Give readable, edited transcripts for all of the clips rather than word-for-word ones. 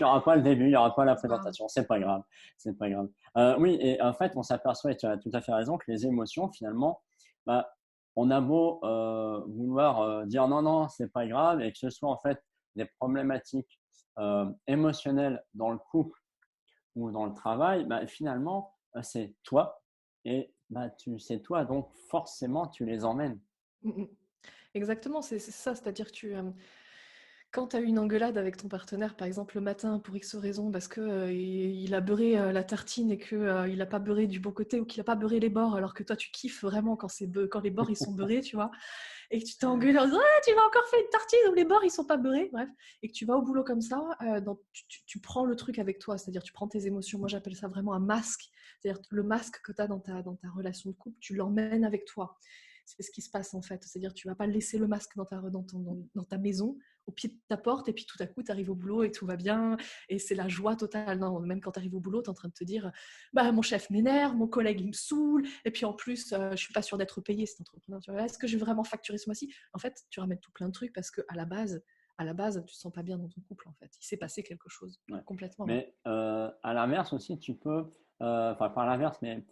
il n'y aura pas le début, il n'y aura pas la Ah, présentation. C'est pas grave. C'est pas grave. Oui, et en fait, on s'aperçoit, et tu as tout à fait raison, que les émotions, finalement, bah, on a beau vouloir dire non, non, c'est pas grave, et que ce soit en fait des problématiques émotionnelles dans le couple ou dans le travail, bah, finalement, c'est toi, et bah, c'est toi, donc forcément, tu les emmènes. mm, mm. Exactement, c'est ça. C'est-à-dire que quand tu as eu une engueulade avec ton partenaire, par exemple le matin, pour X raison, parce que il a beurré la tartine et que il a pas beurré du bon côté ou qu'il a pas beurré les bords, alors que toi tu kiffes vraiment quand les bords ils sont beurrés, tu vois, et que tu t'es engueulé en disant ah, tu m'as encore fait une tartine où les bords ils sont pas beurrés, bref, et que tu vas au boulot comme ça, tu prends le truc avec toi, c'est-à-dire tu prends tes émotions. Moi j'appelle ça vraiment un masque, c'est-à-dire le masque que tu as dans ta relation de couple, tu l'emmènes avec toi. C'est ce qui se passe en fait, c'est-à-dire tu vas pas laisser le masque dans ta maison, au pied de ta porte, et puis tout à coup tu arrives au boulot et tout va bien, et c'est la joie totale. Non, même quand tu arrives au boulot, tu es en train de te dire bah, mon chef m'énerve, mon collègue il me saoule, et puis en plus je suis pas sûre d'être payé cet entrepreneur. Est-ce que je vais vraiment facturer ce mois-ci? En fait, tu ramènes tout plein de trucs parce qu'à la base, tu te sens pas bien dans ton couple en fait. Il s'est passé quelque chose Ouais. complètement. Hein. Mais à l'inverse aussi, tu peux, enfin pas à l'inverse, mais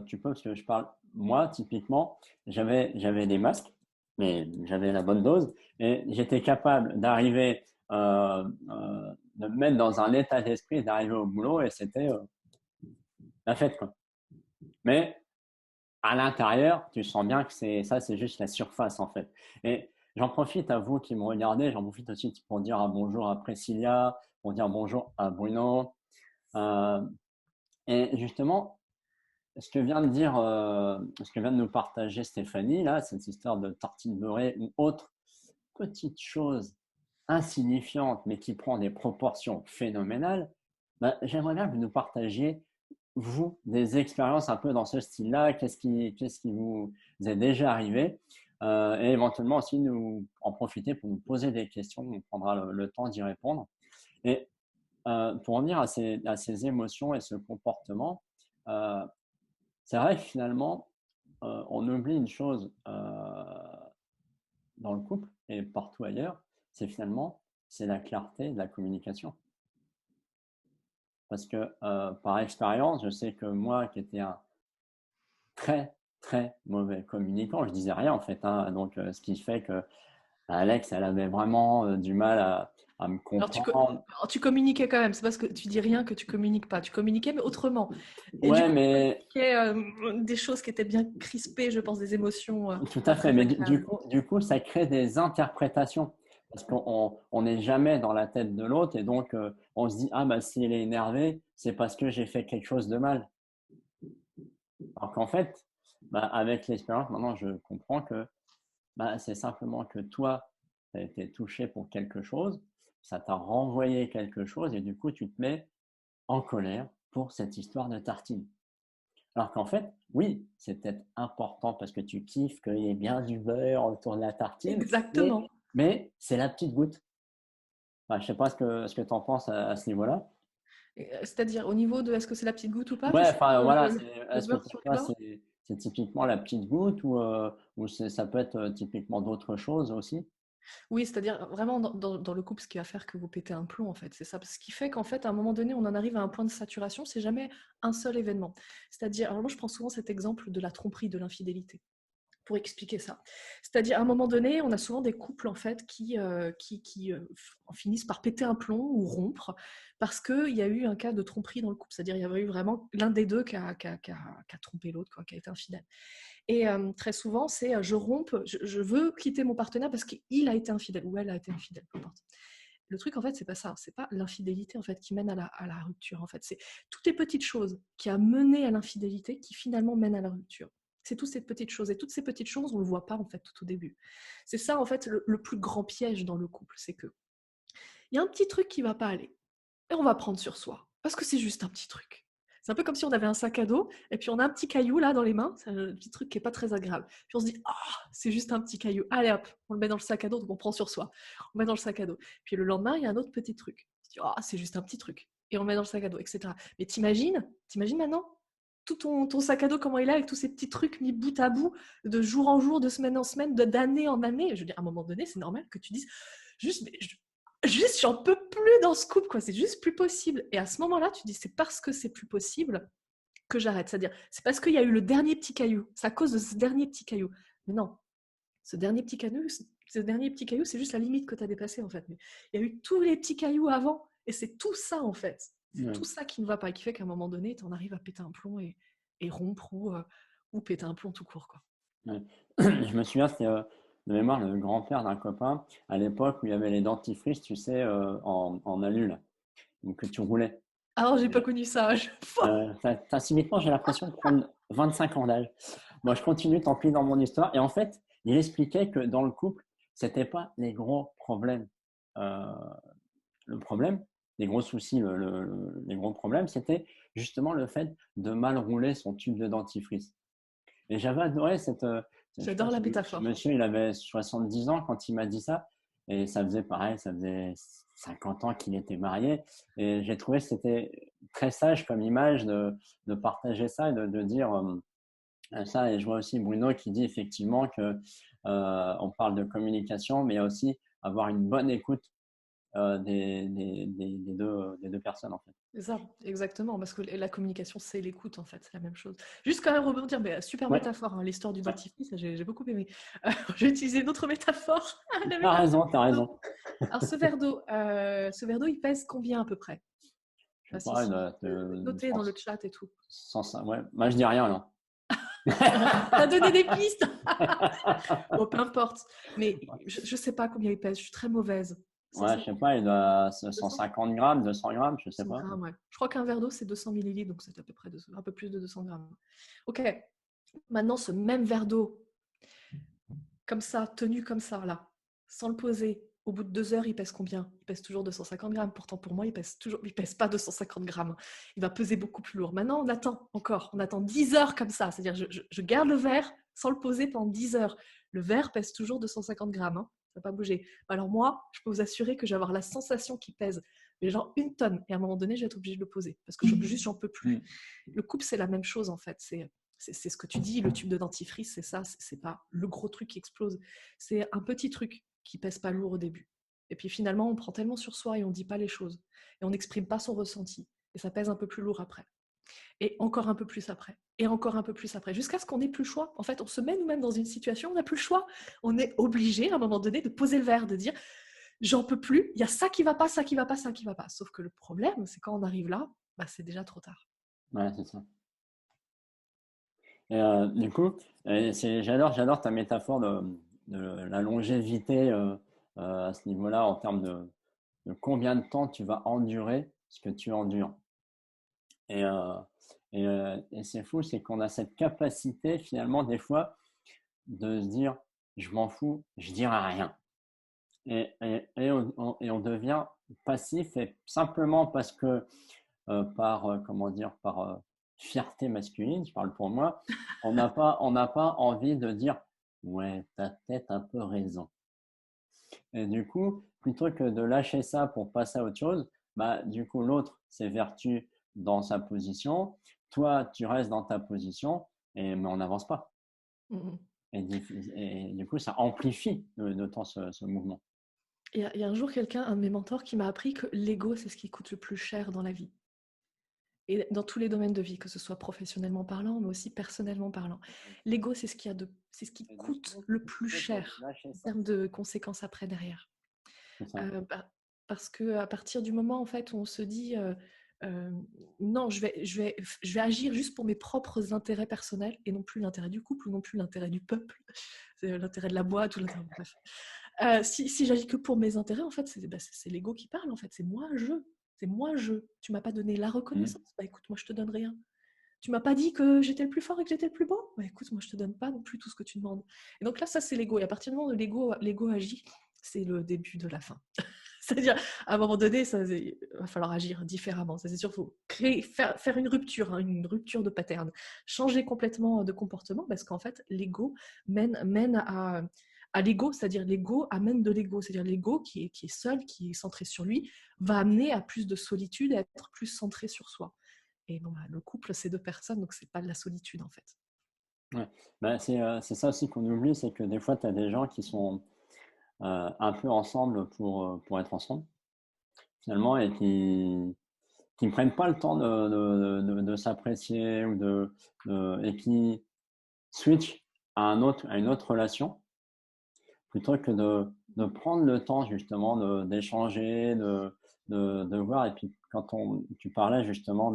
tu peux, parce que je parle, moi typiquement, j'avais des masques, mais j'avais la bonne dose, et j'étais capable d'arriver, de me mettre dans un état d'esprit, d'arriver au boulot, et c'était la fête, quoi. Mais à l'intérieur, tu sens bien que c'est juste la surface, en fait. Et j'en profite à vous qui me regardez, j'en profite aussi pour dire un bonjour à Priscilla, pour dire bonjour à Bruno. Euh, et justement, ce que vient de nous partager Stéphanie, là, cette histoire de tartine beurrée ou autre petite chose insignifiante, mais qui prend des proportions phénoménales, bah, j'aimerais bien que vous nous partagiez, vous, des expériences un peu dans ce style-là. Qu'est-ce qui vous est déjà arrivé? Et éventuellement aussi nous en profiter pour nous poser des questions. On prendra le temps d'y répondre. Et pour revenir à ces émotions et ce comportement, euh, c'est vrai que finalement, on oublie une chose dans le couple et partout ailleurs, c'est finalement, c'est la clarté de la communication. Parce que par expérience, je sais que moi, qui étais un très, très mauvais communicant, je disais rien en fait. Hein, donc, ce qui fait que Alex, elle avait vraiment du mal à me comprendre. Alors, tu communiquais quand même, c'est parce que tu dis rien que tu communiques pas. Tu communiquais, mais autrement. Et du Ouais, coup, tu mais communiquais des choses qui étaient bien crispées, je pense, des émotions tout pas à fait. très Mais agréables. du coup, ça crée des interprétations. Parce qu'on n'est jamais dans la tête de l'autre. Et donc, on se dit, ah, bah, s'il est énervé, c'est parce que j'ai fait quelque chose de mal. Alors qu'en fait, bah, avec l'expérience, maintenant, je comprends que bah, c'est simplement que toi, tu as été touché pour quelque chose, ça t'a renvoyé quelque chose, et du coup, tu te mets en colère pour cette histoire de tartine. Alors qu'en fait, oui, c'est peut-être important parce que tu kiffes qu'il y ait bien du beurre autour de la tartine, Exactement. mais c'est la petite goutte. Enfin, je ne sais pas ce que tu en penses à ce niveau-là. C'est-à-dire au niveau de est-ce que c'est la petite goutte ou pas, Ouais, juste enfin voilà, le est-ce que beurre pour sur les toi bords. c'est typiquement la petite goutte ou ça peut être typiquement d'autres choses aussi? Oui, c'est-à-dire vraiment dans le couple, ce qui va faire que vous pétez un plomb, en fait, c'est ça. Ce qui fait qu'en fait, à un moment donné, on en arrive à un point de saturation, c'est jamais un seul événement. C'est-à-dire, alors moi, je prends souvent cet exemple de la tromperie, de l'infidélité, pour expliquer ça. C'est-à-dire, à un moment donné, on a souvent des couples, en fait, qui en finissent par péter un plomb ou rompre, parce qu'il y a eu un cas de tromperie dans le couple. C'est-à-dire, il y avait eu vraiment l'un des deux qui a trompé l'autre, quoi, qui a été infidèle. Et très souvent, c'est je romps, je veux quitter mon partenaire parce qu'il a été infidèle ou elle a été infidèle, peu importe. Le truc, en fait, c'est pas ça. C'est pas l'infidélité en fait qui mène à la rupture. En fait, c'est toutes les petites choses qui a mené à l'infidélité qui finalement mènent à la rupture. C'est toutes ces petites choses. Et toutes ces petites choses, on ne le voit pas en fait tout au début. C'est ça en fait le plus grand piège dans le couple, c'est que il y a un petit truc qui va pas aller et on va prendre sur soi parce que c'est juste un petit truc. C'est un peu comme si on avait un sac à dos et puis on a un petit caillou là dans les mains, c'est un petit truc qui est pas très agréable. Puis on se dit ah c'est juste un petit caillou, allez hop, on le met dans le sac à dos, donc on prend sur soi, on le met dans le sac à dos. Puis le lendemain il y a un autre petit truc, on se dit ah c'est juste un petit truc et on le met dans le sac à dos, etc. Mais t'imagines maintenant tout ton sac à dos comment il est avec tous ces petits trucs mis bout à bout de jour en jour, de semaine en semaine, d'année en année. Je veux dire à un moment donné c'est normal que tu dises juste juste, j'en peux plus dans ce couple, quoi. C'est juste plus possible. Et à ce moment-là, tu dis, c'est parce que c'est plus possible que j'arrête. C'est-à-dire, c'est parce qu'il y a eu le dernier petit caillou. C'est à cause de ce dernier petit caillou. Mais non, ce dernier petit caillou, c'est juste la limite que tu as dépassée, en fait. Mais il y a eu tous les petits cailloux avant, et c'est tout ça, en fait. C'est Ouais. tout ça qui ne va pas, et qui fait qu'à un moment donné, tu en arrives à péter un plomb et rompre ou péter un plomb tout court, quoi. Ouais. Je me souviens, c'était de mémoire le grand-père d'un copain à l'époque où il y avait les dentifrices, tu sais, en alu, là, donc que tu roulais. Alors, j'ai pas connu ça. Subitement, j'ai l'impression de prendre 25 ans d'âge. Moi, je continue, tant pis, dans mon histoire. Et en fait, il expliquait que dans le couple, c'était pas les gros problèmes. Euh, le problème, les gros soucis, les gros problèmes, c'était justement le fait de mal rouler son tube de dentifrice. Et j'avais adoré je sais pas, J'adore la ce métaphore. monsieur, il avait 70 ans quand il m'a dit ça. Et ça faisait pareil, ça faisait 50 ans qu'il était marié. Et j'ai trouvé que c'était très sage comme image de partager ça et de dire ça. Et je vois aussi Bruno qui dit effectivement que on parle de communication, mais il y a aussi avoir une bonne écoute des deux personnes, en fait. C'est ça, exactement, parce que la communication, c'est l'écoute, en fait, c'est la même chose. Juste quand même rebondir, mais super Ouais, métaphore, hein, l'histoire du ouais. dentifrice, j'ai beaucoup aimé. J'ai utilisé une autre métaphore, la T'as métaphore raison, t'as d'eau. raison. Alors, ce verre d'eau, il pèse combien à peu près? Je sais Si, pas, si, notez dans le chat et tout. 105, ouais. Moi, je dis rien, là. T'as donné des pistes. Bon, peu importe, mais je sais pas combien il pèse, je suis très mauvaise. Ouais, je 150, sais pas, il doit 200? 150 grammes, 200 grammes, je sais 200 pas. grammes, ouais. Je crois qu'un verre d'eau, c'est 200 millilitres, donc c'est à peu près un peu plus de 200 grammes. Ok, maintenant, ce même verre d'eau, comme ça, tenu comme ça, là, sans le poser, au bout de 2 heures, il pèse combien? Il pèse toujours 250 grammes. Pourtant, pour moi, il pèse pas 250 grammes. Il va peser beaucoup plus lourd. Maintenant, on attend encore. On attend 10 heures comme ça. C'est-à-dire, je garde le verre sans le poser pendant 10 heures. Le verre pèse toujours 250 grammes. Hein. Ça va pas bouger. Alors moi, je peux vous assurer que je vais avoir la sensation qu'il pèse, mais genre 1 tonne. Et à un moment donné, je vais être obligée de le poser parce que juste, j'en peux plus. Le couple, c'est la même chose, en fait. C'est ce que tu dis, le tube de dentifrice, c'est ça, c'est pas le gros truc qui explose, c'est un petit truc qui pèse pas lourd au début. Et puis finalement, on prend tellement sur soi et on dit pas les choses, et on n'exprime pas son ressenti, et ça pèse un peu plus lourd après, et encore un peu plus après, et encore un peu plus après, jusqu'à ce qu'on n'ait plus le choix. En fait, on se met nous-mêmes dans une situation, on n'a plus le choix. On est obligé à un moment donné de poser le verre, de dire j'en peux plus, il y a ça qui va pas, ça qui va pas, ça qui va pas. Sauf que le problème, c'est quand on arrive là, bah, c'est déjà trop tard. Ouais, c'est ça. Et du coup, j'adore ta métaphore de la longévité à ce niveau-là, en termes de combien de temps tu vas endurer ce que tu endures. Et, et c'est fou, c'est qu'on a cette capacité, finalement, des fois, de se dire, je m'en fous, je dirai rien. Et on devient passif, et simplement parce que comment dire, par fierté masculine, je parle pour moi, on n'a pas envie de dire ouais, t'as peut-être un peu raison. Et du coup, plutôt que de lâcher ça pour passer à autre chose, bah du coup l'autre s'évertue dans sa position, toi tu restes dans ta position, mais on n'avance pas. Mm-hmm. Et du coup, ça amplifie d'autant ce mouvement. Il y a un jour quelqu'un, un de mes mentors, qui m'a appris que l'ego, c'est ce qui coûte le plus cher dans la vie. Et dans tous les domaines de vie, que ce soit professionnellement parlant, mais aussi personnellement parlant. L'ego, c'est ce qui Et coûte justement, le plus plutôt que de cher lâcher en ça, termes de conséquences après derrière. c'est ça. Parce que à partir du moment en fait où on se dit euh, non, je vais agir juste pour mes propres intérêts personnels et non plus l'intérêt du couple ou non plus l'intérêt du peuple, c'est l'intérêt de la boîte ou l'intérêt. Bref. Si j'agis que pour mes intérêts, en fait, c'est l'ego qui parle. En fait, c'est moi je. C'est moi je. Tu m'as pas donné la reconnaissance. Bah écoute, moi je te donne rien. Tu m'as pas dit que j'étais le plus fort et que j'étais le plus beau. Bah écoute, moi je te donne pas non plus tout ce que tu demandes. Et donc là, ça c'est l'ego. Et à partir du moment où l'ego agit, c'est le début de la fin. C'est-à-dire, à un moment donné, il va falloir agir différemment. Ça, c'est sûr, il faut faire une rupture, hein, une rupture de pattern, changer complètement de comportement, parce qu'en fait, l'ego mène à l'ego, c'est-à-dire l'ego amène de l'ego, c'est-à-dire l'ego qui est seul, qui est centré sur lui, va amener à plus de solitude, à être plus centré sur soi. Et bon, bah, le couple, c'est deux personnes, donc c'est pas de la solitude en fait. Ouais. Bah, c'est ça aussi qu'on oublie, c'est que des fois, tu as des gens qui sont un peu ensemble pour être ensemble. finalement, et qui ne prennent pas le temps de s'apprécier et qui switch à une autre relation plutôt que de prendre le temps justement d'échanger, de voir. Et puis quand tu parlais justement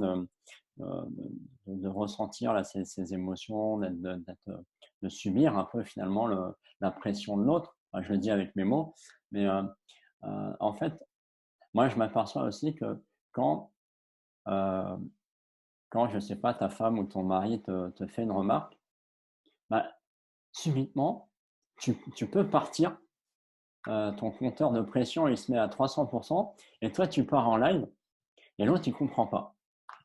de ressentir là, ces émotions, de subir un peu finalement la pression de l'autre, enfin, je le dis avec mes mots, mais en fait, moi je m'aperçois aussi que quand, euh, quand je sais pas, ta femme ou ton mari te fait une remarque, bah, subitement, tu peux partir, ton compteur de pression, il se met à 300%, et toi, tu pars en live, et l'autre, il comprend pas.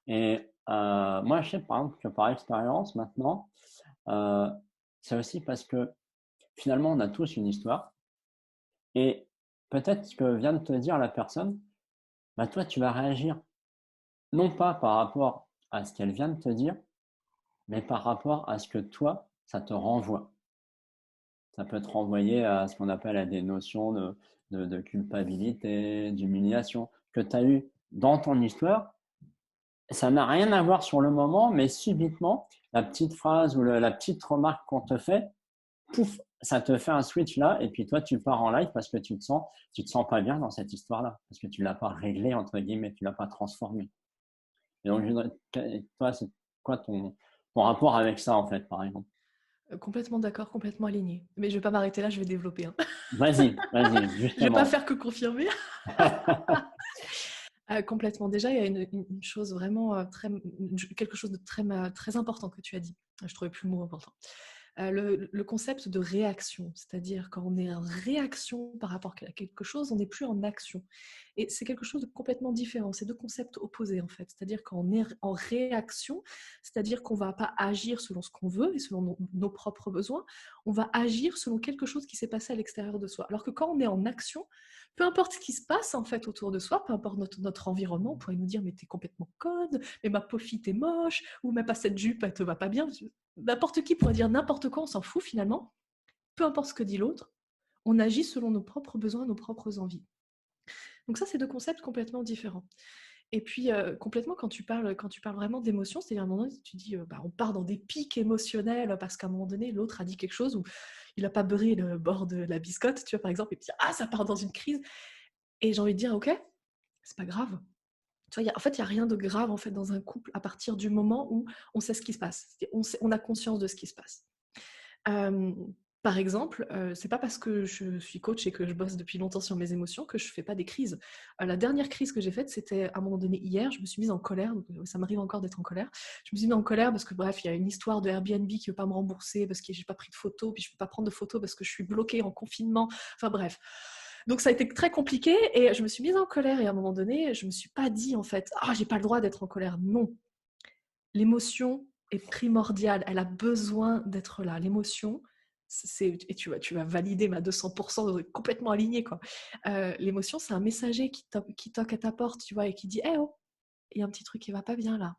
Et moi, je sais par exemple que par expérience, maintenant, euh, c'est aussi parce que finalement, on a tous une histoire, et peut-être ce que vient de te dire la personne, bah, toi, tu vas réagir non pas par rapport à ce qu'elle vient de te dire, mais par rapport à ce que toi, ça te renvoie. Ça peut te renvoyer à ce qu'on appelle à des notions de culpabilité, d'humiliation que tu as eu dans ton histoire. Ça n'a rien à voir sur le moment, mais subitement, la petite phrase ou la petite remarque qu'on te fait, pouf, ça te fait un switch là, et puis toi, tu pars en live parce que tu te sens pas bien dans cette histoire-là, parce que tu l'as pas réglé, entre guillemets, tu l'as pas transformé. Et donc, toi, c'est quoi ton rapport avec ça, en fait, par exemple? Complètement d'accord, complètement aligné. Mais je vais pas m'arrêter là, je vais développer, hein. Vas-y, Je vais pas justement. faire que confirmer. Complètement. Déjà, il y a une chose vraiment quelque chose de très important que tu as dit. Je trouvais plus le mot important. Le concept de réaction, c'est-à-dire quand on est en réaction par rapport à quelque chose, on n'est plus en action. Et c'est quelque chose de complètement différent. C'est deux concepts opposés en fait. C'est-à-dire quand on est en réaction, c'est-à-dire qu'on ne va pas agir selon ce qu'on veut et selon nos propres besoins, on va agir selon quelque chose qui s'est passé à l'extérieur de soi. Alors que quand on est en action, peu importe ce qui se passe en fait autour de soi, peu importe notre environnement, on pourrait nous dire mais t'es complètement conne, mais ma pauvre fille t'es moche, ou même pas cette jupe elle te va pas bien. N'importe qui pourrait dire n'importe quoi, on s'en fout finalement. Peu importe ce que dit l'autre, on agit selon nos propres besoins, nos propres envies. Donc ça, c'est deux concepts complètement différents. Et puis, complètement, quand tu parles vraiment d'émotions, c'est-à-dire à un moment donné, tu dis, bah, on part dans des pics émotionnels parce qu'à un moment donné, l'autre a dit quelque chose où il n'a pas beurré le bord de la biscotte, tu vois, par exemple, et puis, ah, ça part dans une crise. Et j'ai envie de dire, ok, c'est pas grave. Tu vois, en fait, il n'y a rien de grave en fait, dans un couple à partir du moment où on sait ce qui se passe. On a conscience de ce qui se passe. Euh, Par exemple, c'est pas parce que je suis coach et que je bosse depuis longtemps sur mes émotions que je fais pas des crises. La dernière crise que j'ai faite, c'était à un moment donné hier. Je me suis mise en colère. Donc, ça m'arrive encore d'être en colère. Je me suis mise en colère parce que bref, il y a une histoire de Airbnb qui veut pas me rembourser parce que j'ai pas pris de photos, puis je peux pas prendre de photos parce que je suis bloquée en confinement. Enfin bref. Donc ça a été très compliqué et je me suis mise en colère et à un moment donné, je me suis pas dit en fait, ah, j'ai pas le droit d'être en colère. Non, l'émotion est primordiale. Elle a besoin d'être là. L'émotion, et tu vas valider ma 200%, complètement alignée, quoi. L'émotion, c'est un messager qui toque à ta porte, tu vois, et qui dit, eh oh, il y a un petit truc qui va pas bien là.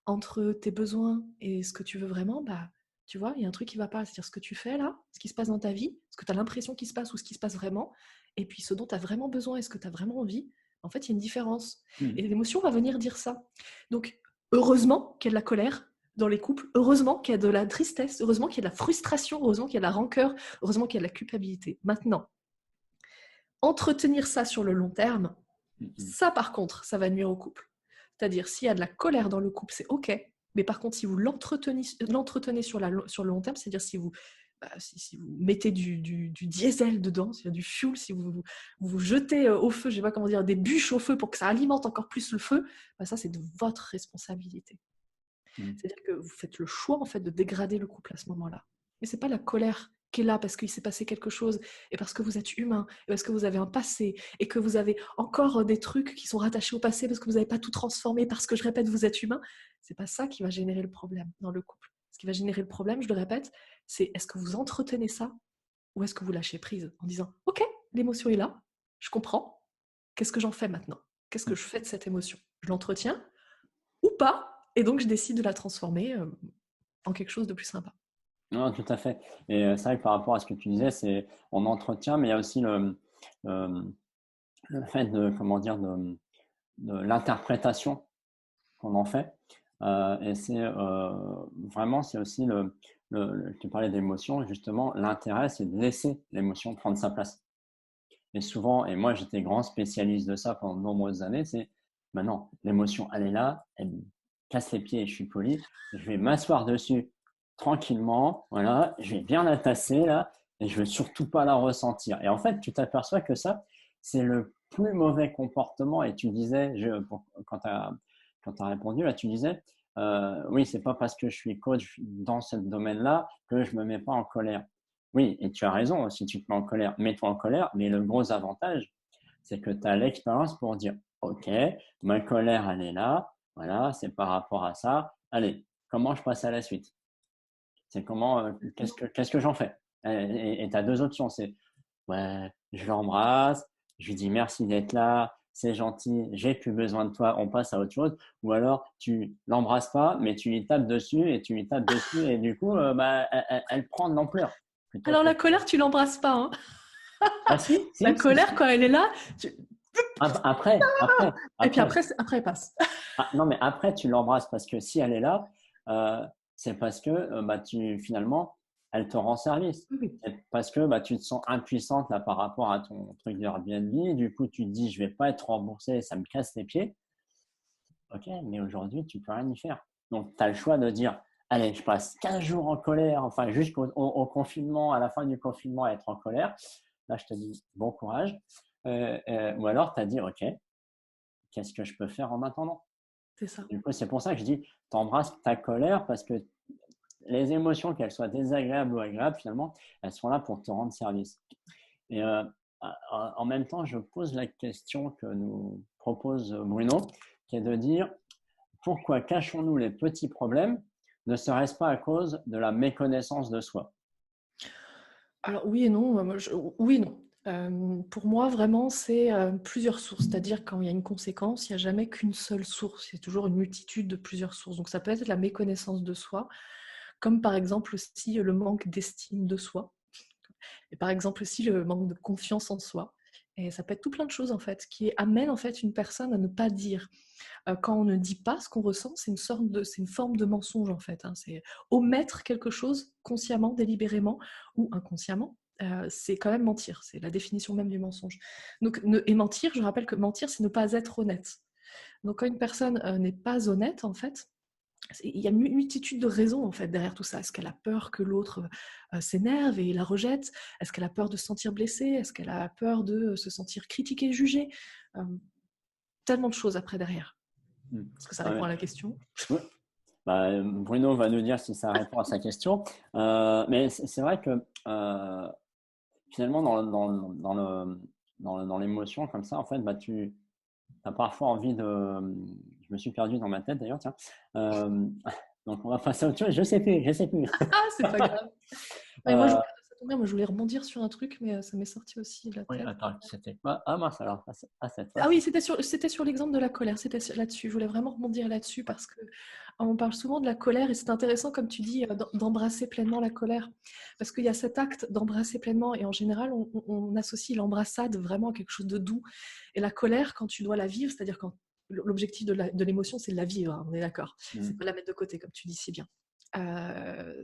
Entre tes besoins et ce que tu veux vraiment, bah, tu vois, il y a un truc qui va pas. C'est-à-dire ce que tu fais là, ce qui se passe dans ta vie, ce que tu as l'impression qu'il se passe ou ce qui se passe vraiment, et puis ce dont tu as vraiment besoin et ce que tu as vraiment envie, en fait, il y a une différence. Et l'émotion va venir dire ça. Donc, heureusement qu'il y a de la colère dans les couples, heureusement qu'il y a de la tristesse, heureusement qu'il y a de la frustration, heureusement qu'il y a de la rancœur, heureusement qu'il y a de la culpabilité. Maintenant, entretenir ça sur le long terme, ça par contre, ça va nuire au couple. C'est-à-dire, s'il y a de la colère dans le couple, c'est OK. Mais par contre, si vous l'entretenez sur le long terme, c'est-à-dire si vous mettez du diesel dedans, c'est-à-dire du fuel, si vous jetez au feu, je ne sais pas comment dire, des bûches au feu pour que ça alimente encore plus le feu, bah ça, c'est de votre responsabilité. C'est-à-dire que vous faites le choix en fait de dégrader le couple à ce moment-là. Mais c'est pas la colère qui est là parce qu'il s'est passé quelque chose et parce que vous êtes humain et parce que vous avez un passé et que vous avez encore des trucs qui sont rattachés au passé parce que vous n'avez pas tout transformé parce que je répète vous êtes humain. C'est pas ça qui va générer le problème dans le couple. Ce qui va générer le problème, je le répète, c'est est-ce que vous entretenez ça ou est-ce que vous lâchez prise en disant ok, l'émotion est là, je comprends, qu'est-ce que j'en fais maintenant? Qu'est-ce que je fais de cette émotion? Je l'entretiens ou pas? Et donc, je décide de la transformer en quelque chose de plus sympa. Non, tout à fait. Et c'est vrai que par rapport à ce que tu disais, on entretient, mais il y a aussi le fait de, comment dire, de l'interprétation qu'on en fait. Et c'est vraiment, c'est aussi tu parlais d'émotion, justement, l'intérêt, c'est de laisser l'émotion prendre sa place. Et souvent, et moi j'étais grand spécialiste de ça pendant de nombreuses années, c'est maintenant l'émotion, elle est là, elle me casse les pieds et je suis poli, je vais m'asseoir dessus tranquillement, voilà, je vais bien la tasser là, et je veux surtout pas la ressentir. Et en fait, tu t'aperçois que ça, c'est le plus mauvais comportement. Et tu disais, quand tu as répondu, là, tu disais, oui, c'est pas parce que je suis coach dans ce domaine-là que je me mets pas en colère. Oui, et tu as raison, si tu te mets en colère, mets-toi en colère, mais le gros avantage, c'est que tu as l'expérience pour dire, OK, ma colère, elle est là, voilà, c'est par rapport à ça, allez, comment je passe à la suite? C'est comment, qu'est-ce que j'en fais? Et tu as deux options, c'est, ouais, je l'embrasse, je lui dis merci d'être là, c'est gentil, j'ai plus besoin de toi, on passe à autre chose. Ou alors, tu l'embrasses pas, mais tu lui tapes dessus et tu lui tapes dessus et du coup, elle prend de l'ampleur. Alors la colère, tu l'embrasses pas, hein. Ah si, La si, colère, si. quand elle est là, et puis après, elle passe. Non, mais après, tu l'embrasses parce que si elle est là, c'est parce que finalement, elle te rend service. Oui. C'est parce que tu te sens impuissante là par rapport à ton truc d'Airbnb. Du coup, tu te dis, je vais pas être remboursé, ça me casse les pieds. Ok, mais aujourd'hui, tu peux rien y faire. Donc, tu as le choix de dire, allez, je passe 15 jours en colère, enfin, jusqu'au confinement, à la fin du confinement, à être en colère. Là, je te dis, bon courage. Ou alors, tu as dit, ok, qu'est-ce que je peux faire en attendant? C'est ça. Du coup, c'est pour ça que je dis, t'embrasses ta colère parce que les émotions, qu'elles soient désagréables ou agréables, finalement, elles sont là pour te rendre service. Et en même temps, je pose la question que nous propose Bruno, qui est de dire, pourquoi cachons-nous les petits problèmes, ne serait-ce pas à cause de la méconnaissance de soi? Alors oui et non, oui et non. Pour moi, vraiment, c'est plusieurs sources. C'est-à-dire quand il y a une conséquence, il n'y a jamais qu'une seule source. Il y a toujours une multitude de plusieurs sources. Donc ça peut être la méconnaissance de soi, comme par exemple aussi le manque d'estime de soi. Et par exemple aussi le manque de confiance en soi. Et ça peut être tout plein de choses en fait, qui amènent en fait une personne à ne pas dire. Quand on ne dit pas ce qu'on ressent, c'est une forme de mensonge en fait, hein. C'est omettre quelque chose consciemment, délibérément ou inconsciemment. C'est quand même mentir, c'est la définition même du mensonge. Donc, et mentir, je rappelle que mentir, c'est ne pas être honnête. Donc quand une personne n'est pas honnête, en fait, il y a une multitude de raisons en fait derrière tout ça. Est-ce qu'elle a peur que l'autre s'énerve et la rejette? Est-ce qu'elle a peur de se sentir blessée? Est-ce qu'elle a peur de se sentir critiquée, jugée? euh, Tellement de choses après derrière. Est-ce que ça répond à la question? Oui. Bruno va nous dire si ça répond à sa question. Mais c'est vrai que finalement, dans l'émotion comme ça, en fait, tu as parfois envie de. Je me suis perdu dans ma tête d'ailleurs, tiens. Donc, on va passer à autre chose. Je sais plus, je sais plus. Ah, c'est pas grave. Ouais, moi, Euh, ça tombe bien, moi, je voulais rebondir sur un truc, mais ça m'est sorti aussi de la oui, tête. attends, c'était quoi? Ah, mince, alors, cette fois. Ah oui, c'était sur l'exemple de la colère, c'était là-dessus. Je voulais vraiment rebondir là-dessus parce que on parle souvent de la colère et c'est intéressant, comme tu dis, d'embrasser pleinement la colère. Parce qu'il y a cet acte d'embrasser pleinement et en général, on associe l'embrassade vraiment à quelque chose de doux. Et la colère, quand tu dois la vivre, c'est-à-dire quand l'objectif de l'émotion, c'est de la vivre, hein, on est d'accord. C'est pas de la mettre de côté, comme tu dis si bien.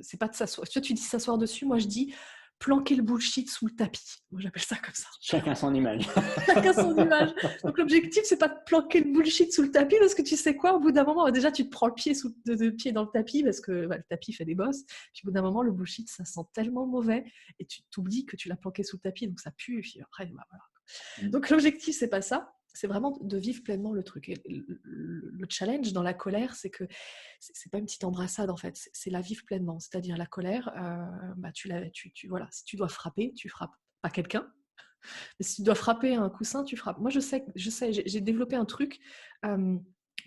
C'est pas de s'asseoir. Tu dis s'asseoir dessus, moi je dis planquer le bullshit sous le tapis. Moi j'appelle ça comme ça. Chacun son image. Chacun son image. Donc l'objectif, c'est pas de planquer le bullshit sous le tapis parce que tu sais quoi, au bout d'un moment, déjà tu te prends le pied de pied dans le tapis parce que le tapis fait des bosses. Puis au bout d'un moment, le bullshit, ça sent tellement mauvais et tu t'oublies que tu l'as planqué sous le tapis, donc ça pue. Et puis après, voilà. Donc l'objectif, c'est pas ça. C'est vraiment de vivre pleinement le truc. Et le challenge dans la colère, c'est que c'est pas une petite embrassade en fait, c'est la vivre pleinement. C'est-à-dire la colère, voilà, si tu dois frapper, tu frappes pas quelqu'un. Mais si tu dois frapper un coussin, tu frappes. Moi, je sais, j'ai développé un truc.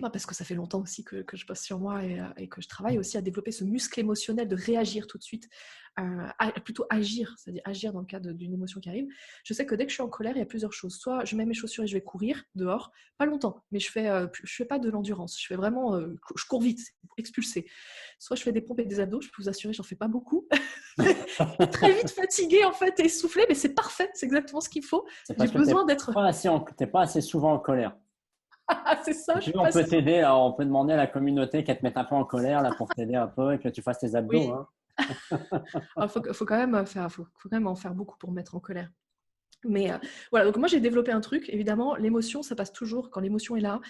Parce que ça fait longtemps aussi que je bosse sur moi et que je travaille aussi à développer ce muscle émotionnel de réagir tout de suite, plutôt agir, c'est-à-dire agir dans le cas d'une émotion qui arrive. Je sais que dès que je suis en colère, il y a plusieurs choses. Soit je mets mes chaussures et je vais courir dehors, pas longtemps, mais je fais pas de l'endurance. Je fais vraiment, je cours vite, pour expulser. Soit je fais des pompes et des abdos. Je peux vous assurer, j'en fais pas beaucoup. Très vite fatiguée en fait, et essoufflée, mais c'est parfait, c'est exactement ce qu'il faut. C'est J'ai parce que besoin d'être. t'es pas assez souvent en colère. C'est ça, Si je tu suis veux, on pas peut sûre. t'aider, là, on peut demander à la communauté qu'elle te mette un peu en colère là, pour t'aider un peu et que tu fasses tes abdos. Oui, Hein. il faut quand même faut quand même en faire beaucoup pour me mettre en colère. Mais voilà, donc moi j'ai développé un truc. Évidemment, l'émotion, ça passe toujours, quand l'émotion est là,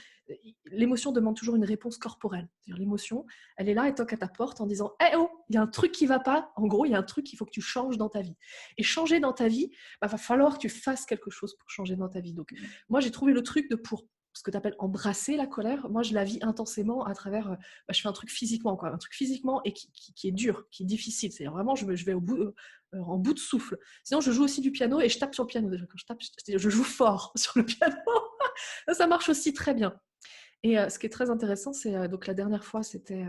l'émotion demande toujours une réponse corporelle. C'est-à-dire l'émotion, elle est là, elle toque à ta porte en disant « Eh oh, il y a un truc qui va pas ». En gros, il y a un truc qu'il faut que tu changes dans ta vie. Et changer dans ta vie, va falloir que tu fasses quelque chose pour changer dans ta vie. Donc moi j'ai trouvé le truc de pour ce que tu appelles embrasser la colère. Moi je la vis intensément à travers, je fais un truc physiquement, quoi. Un truc physiquement et qui est dur, qui est difficile. C'est-à-dire vraiment, je vais en bout de souffle. Sinon, je joue aussi du piano et je tape sur le piano. Déjà, quand je tape, je joue fort sur le piano. Ça marche aussi très bien. Et ce qui est très intéressant, c'est donc la dernière fois, c'était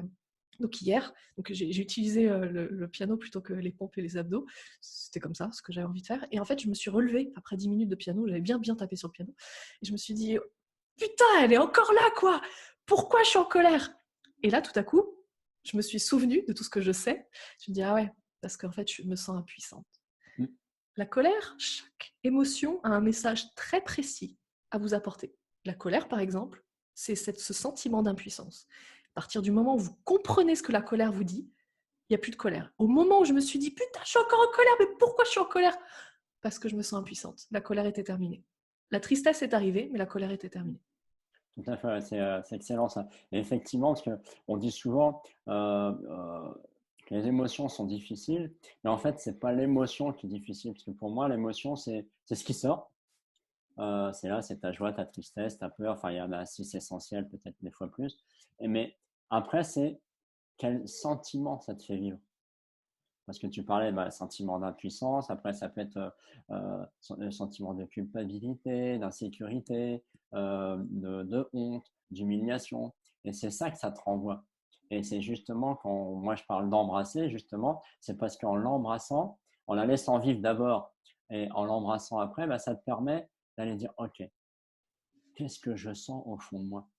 donc hier. Donc j'ai utilisé le piano plutôt que les pompes et les abdos. C'était comme ça, ce que j'avais envie de faire. Et en fait, je me suis relevée après 10 minutes de piano. J'avais bien tapé sur le piano. Et je me suis dit, putain, elle est encore là, quoi. Pourquoi je suis en colère? Et là, tout à coup, je me suis souvenue de tout ce que je sais. Je me dis, ah ouais, parce qu'en fait, je me sens impuissante. Mm. La colère, chaque émotion a un message très précis à vous apporter. La colère, par exemple, c'est ce sentiment d'impuissance. À partir du moment où vous comprenez ce que la colère vous dit, il n'y a plus de colère. Au moment où je me suis dit, putain, je suis encore en colère, mais pourquoi je suis en colère? Parce que je me sens impuissante. La colère était terminée. La tristesse est arrivée, mais la colère était terminée. Tout à fait, ouais, c'est excellent ça. Et effectivement, parce qu'on dit souvent que les émotions sont difficiles, mais en fait, c'est pas l'émotion qui est difficile, parce que pour moi, l'émotion, c'est ce qui sort. C'est là, c'est ta joie, ta tristesse, ta peur, enfin, il y en a 6 essentiels, peut-être des fois plus. Mais après, c'est quel sentiment ça te fait vivre. Parce que tu parlais, sentiment d'impuissance, après ça peut être le sentiment de culpabilité, d'insécurité, de honte, d'humiliation. Et c'est ça que ça te renvoie. Et c'est justement quand moi je parle d'embrasser, justement, c'est parce qu'en l'embrassant, en la laissant vivre d'abord et en l'embrassant après, ça te permet d'aller dire, OK, qu'est-ce que je sens au fond de moi?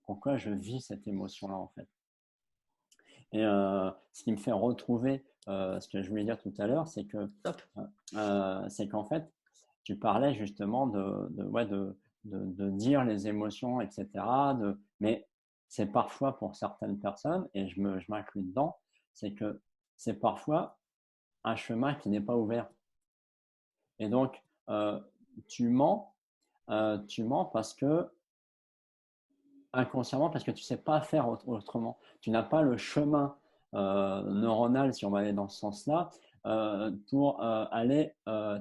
Pourquoi je vis cette émotion-là en fait? Et ce qui me fait retrouver ce que je voulais dire tout à l'heure, Top. c'est qu'en fait, tu parlais justement ouais, de dire les émotions, etc. Mais c'est parfois pour certaines personnes, et je m'inclus dedans, c'est que c'est parfois un chemin qui n'est pas ouvert. Et donc, euh, tu mens, tu mens parce que inconsciemment parce que tu ne sais pas faire autrement. Tu n'as pas le chemin neuronal, si on va aller dans ce sens-là, pour aller,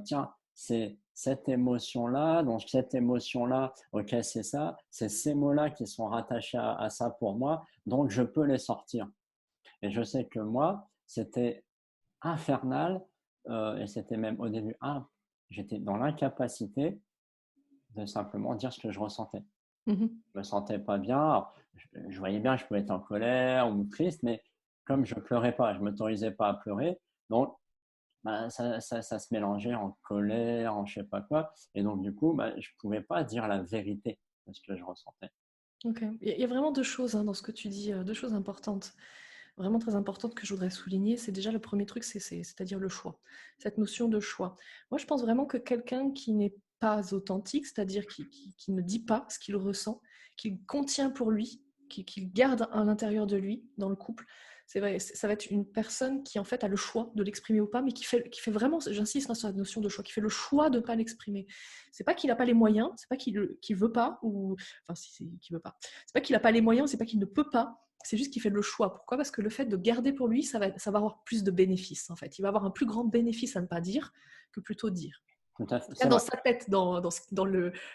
tiens, c'est cette émotion-là, donc cette émotion-là, ok, c'est ça, c'est ces mots-là qui sont rattachés à ça pour moi, donc je peux les sortir. Et je sais que moi, c'était infernal, et c'était même au début, j'étais dans l'incapacité de simplement dire ce que je ressentais. Mhm. Je me sentais pas bien. Alors, je voyais bien que je pouvais être en colère ou triste, mais comme je pleurais pas, je m'autorisais pas à pleurer, donc ça se mélangeait en colère, en je sais pas quoi, et donc du coup, je pouvais pas dire la vérité de ce que je ressentais. Ok. Il y a vraiment deux choses dans ce que tu dis, deux choses importantes, vraiment très importantes que je voudrais souligner. C'est déjà le premier truc, c'est-à-dire le choix, cette notion de choix. Moi, je pense vraiment que quelqu'un qui n'est pas authentique, c'est-à-dire qui ne dit pas ce qu'il ressent, qu'il contient pour lui, qu'il garde à l'intérieur de lui, dans le couple, c'est vrai, ça va être une personne qui en fait a le choix de l'exprimer ou pas, mais qui fait vraiment, j'insiste sur la notion de choix, qui fait le choix de ne pas l'exprimer. C'est pas qu'il n'a pas les moyens, c'est pas qu'il veut pas, ou enfin si c'est qu'il veut pas. C'est pas qu'il n'a pas les moyens, c'est pas qu'il ne peut pas. C'est juste qu'il fait le choix. Pourquoi? Parce que le fait de garder pour lui, ça va avoir plus de bénéfices en fait. Il va avoir un plus grand bénéfice à ne pas dire que plutôt dire. Tout à fait, c'est Dans vrai. sa tête, dans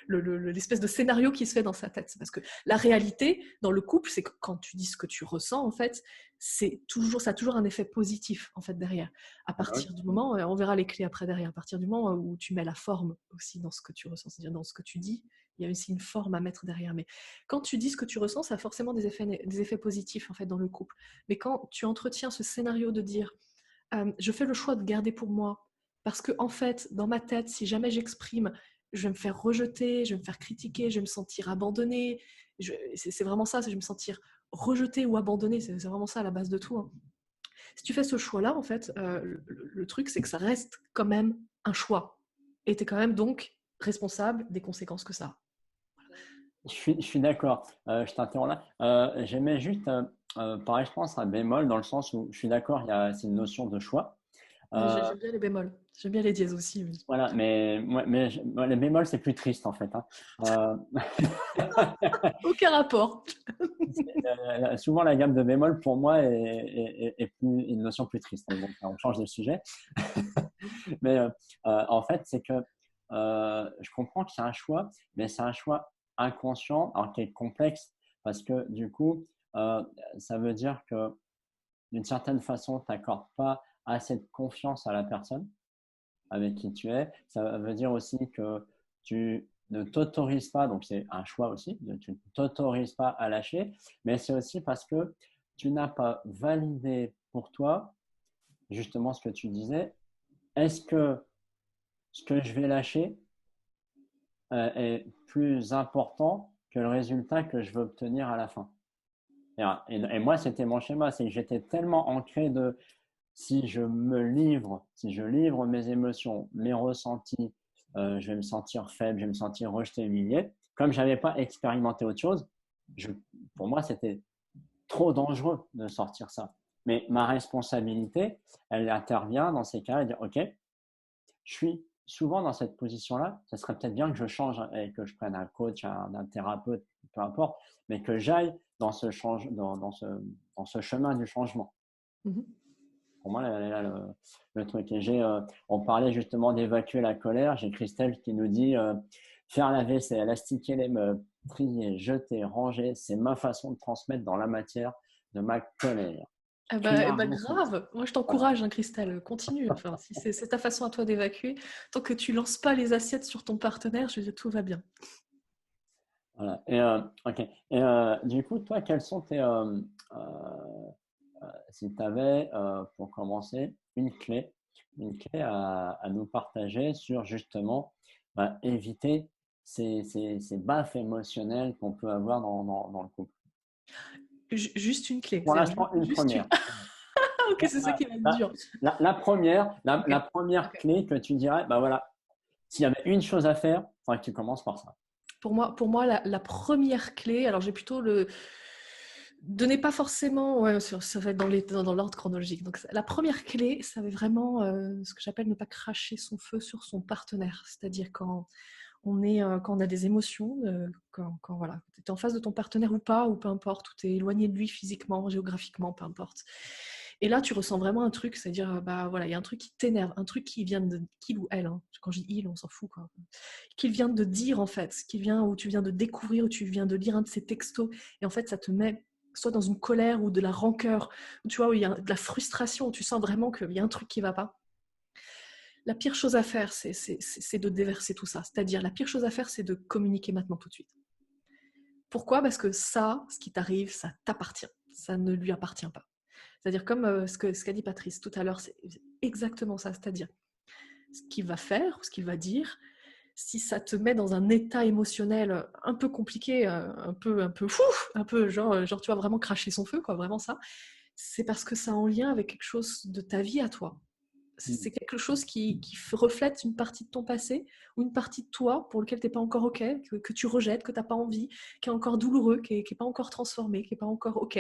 l'espèce de scénario qui se fait dans sa tête. Parce que la réalité, dans le couple, c'est que quand tu dis ce que tu ressens, en fait, ça a toujours un effet positif, en fait, derrière. À Ouais. partir du moment, on verra les clés après derrière, à partir du moment où tu mets la forme aussi dans ce que tu ressens, c'est-à-dire dans ce que tu dis, il y a aussi une forme à mettre derrière. Mais quand tu dis ce que tu ressens, ça a forcément des effets positifs, en fait, dans le couple. Mais quand tu entretiens ce scénario de dire, je fais le choix de garder pour moi, parce que, en fait, dans ma tête, si jamais j'exprime, je vais me faire rejeter, je vais me faire critiquer, je vais me sentir abandonnée. C'est vraiment ça, je vais me sentir rejetée ou abandonnée. C'est vraiment ça à la base de tout. Hein. Si tu fais ce choix-là, en fait, le truc, c'est que ça reste quand même un choix. Et tu es quand même donc responsable des conséquences que ça a. je suis d'accord. Je t'interromps là. J'aimais juste, pareil, je pense, un bémol dans le sens où je suis d'accord, c'est une notion de choix. Ouais, Euh, j'aime bien les bémols. J'aime bien les dièses aussi. voilà, moi, les bémols, c'est plus triste en fait, hein. Aucun rapport. Souvent, la gamme de bémol pour moi est plus, une notion plus triste. Mais bon, on change de sujet. Mais en fait, c'est que je comprends que c'est un choix, mais c'est un choix inconscient, alors qui est complexe, parce que du coup, euh, ça veut dire que d'une certaine façon, tu n'accordes pas assez de confiance à la personne avec qui tu es. Ça veut dire aussi que tu ne t'autorises pas, donc c'est un choix aussi, tu ne t'autorises pas à lâcher, mais c'est aussi parce que tu n'as pas validé pour toi justement ce que tu disais. Est-ce que ce que je vais lâcher est plus important que le résultat que je veux obtenir à la fin? Et moi, c'était mon schéma, c'est que j'étais tellement ancré de si je me livre, si je livre mes émotions, mes ressentis, je vais me sentir faible, je vais me sentir rejeté, humilié. Comme je n'avais pas expérimenté autre chose, je, pour moi, c'était trop dangereux de sortir ça. Mais ma responsabilité, elle intervient dans ces cas-là, dire, OK, je suis souvent dans cette position-là, ça serait peut-être bien que je change et que je prenne un coach, un thérapeute, peu importe, mais que j'aille dans ce, dans ce chemin du changement. Mhm. Pour moi, le truc. Et on parlait justement d'évacuer la colère. J'ai Christelle qui nous dit faire la vaisselle, astiquer les meubles, trier, jeter, ranger, c'est ma façon de transmettre dans la matière de ma colère. Eh ben, Clairement, grave, moi je voilà. t'encourage, hein, Christelle, continue. Enfin, si c'est ta façon à toi d'évacuer, tant que tu lances pas les assiettes sur ton partenaire, je veux dire, tout va bien. Voilà. Et, ok. Et du coup, toi, quels sont tes, si tu avais, pour commencer, une clé à nous partager sur justement éviter ces baffes émotionnelles qu'on peut avoir dans le couple. Juste une clé, Pour c'est-à-dire l'instant, une juste une. première. Ah, ok, c'est ça qui va être dur. Ok, La première ok. clé que tu dirais, bah voilà, s'il y avait une chose à faire, il faudrait que tu commences par ça. Pour moi la première clé, alors j'ai plutôt le. Donnez pas forcément, ouais, ça va être dans l'ordre chronologique. Donc, la première clé, ça va vraiment ce que j'appelle ne pas cracher son feu sur son partenaire. C'est-à-dire quand on a des émotions, quand voilà, tu es en face de ton partenaire ou pas, ou peu importe, ou tu es éloigné de lui physiquement, géographiquement, peu importe. Et là, tu ressens vraiment un truc, c'est-à-dire, bah voilà, il y a un truc qui t'énerve, un truc qui vient de qu'il ou elle, hein. Quand je dis il, on s'en fout, quoi. Qu'il vient de dire en fait, où tu viens de découvrir, où tu viens de lire un de ses textos, et en fait, ça te met soit dans une colère ou de la rancœur, tu vois, où il y a de la frustration, où tu sens vraiment qu'il y a un truc qui ne va pas. La pire chose à faire, c'est de déverser tout ça. C'est-à-dire, la pire chose à faire, c'est de communiquer maintenant tout de suite. Pourquoi ? Parce que ça, ce qui t'arrive, ça t'appartient. Ça ne lui appartient pas. C'est-à-dire, comme ce qu'a dit Patrice tout à l'heure, c'est exactement ça. C'est-à-dire, ce qu'il va faire ou ce qu'il va dire, si ça te met dans un état émotionnel un peu compliqué, un peu fou, un peu genre tu vas vraiment cracher son feu, quoi, vraiment ça, c'est parce que ça a en lien avec quelque chose de ta vie à toi. C'est quelque chose qui reflète une partie de ton passé ou une partie de toi pour lequel tu n'es pas encore OK, que tu rejettes, que tu n'as pas envie, qui est encore douloureux, qui n'est pas encore transformé, qui n'est pas encore OK.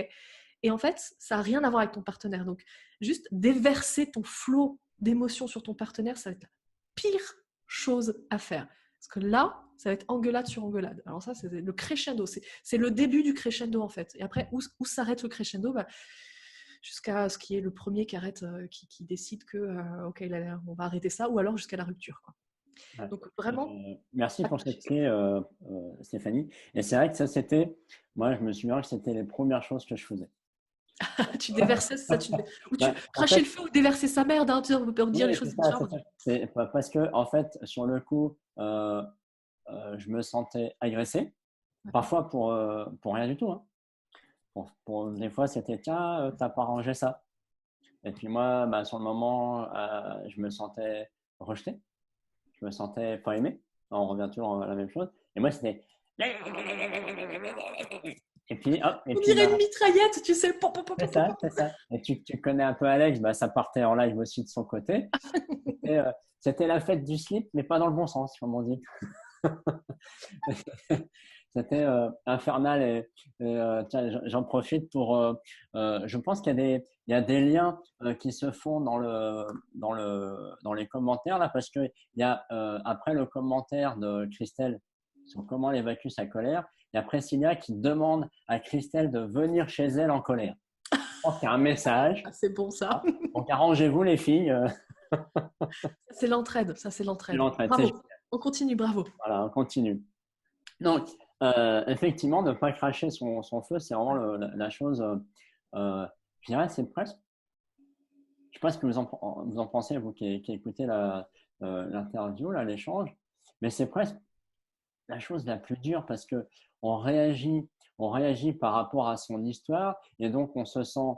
Et en fait, ça n'a rien à voir avec ton partenaire. Donc, juste déverser ton flot d'émotions sur ton partenaire, ça va être la pire chose à faire. Parce que là, ça va être engueulade sur engueulade. Alors ça, c'est le crescendo. C'est le début du crescendo, en fait. Et après, où s'arrête le crescendo ? Jusqu'à ce qu'il y ait le premier qui arrête, qui décide que, ok, on va arrêter ça, ou alors jusqu'à la rupture, quoi. Ouais. Donc vraiment, Merci pas pour cette cracher son clé, Stéphanie. Et c'est vrai que ça, moi, je me souviens que c'était les premières choses que je faisais. feu. Tu déversais ça, ou tu En crachais fait, le feu ou déverser sa merde, hein, on peut dire oui, les c'est choses ça, c'est différentes. ça. C'est parce que, en fait, sur le coup, je me sentais agressé, D'accord. parfois pour rien du tout, hein. Des fois, c'était tiens, t'as pas rangé ça. Et puis moi, bah, sur le moment, je me sentais rejeté, je me sentais pas aimé. On revient toujours à la même chose. Et moi, c'était. Et puis, hop, et On puis, dirait une bah, mitraillette, tu sais. Pop, pop, pop, c'est pop, ça, pop. c'est ça. Et tu connais un peu Alex, bah, ça partait en live aussi de son côté. Et, c'était la fête du slip, mais pas dans le bon sens, comme on dit. infernal. Tiens, j'en profite pour. Je pense il y a des liens qui se font dans les commentaires là, parce que il y a après le commentaire de Christelle sur comment elle évacue sa colère, il y a Priscilla qui demande à Christelle de venir chez elle en colère. Je pense qu'il y a un message. Ah, c'est bon ça. Donc arrangez-vous les filles. C'est l'entraide, ça c'est l'entraide. L'entraide, Bravo, on continue, bravo. Voilà, on continue. Donc, effectivement, ne pas cracher son feu, c'est vraiment la chose, je dirais, c'est presque, je ne sais pas ce que vous en pensez, vous qui écoutez l'interview, là, l'échange, mais c'est presque la chose la plus dure parce que on réagit par rapport à son histoire et donc on se sent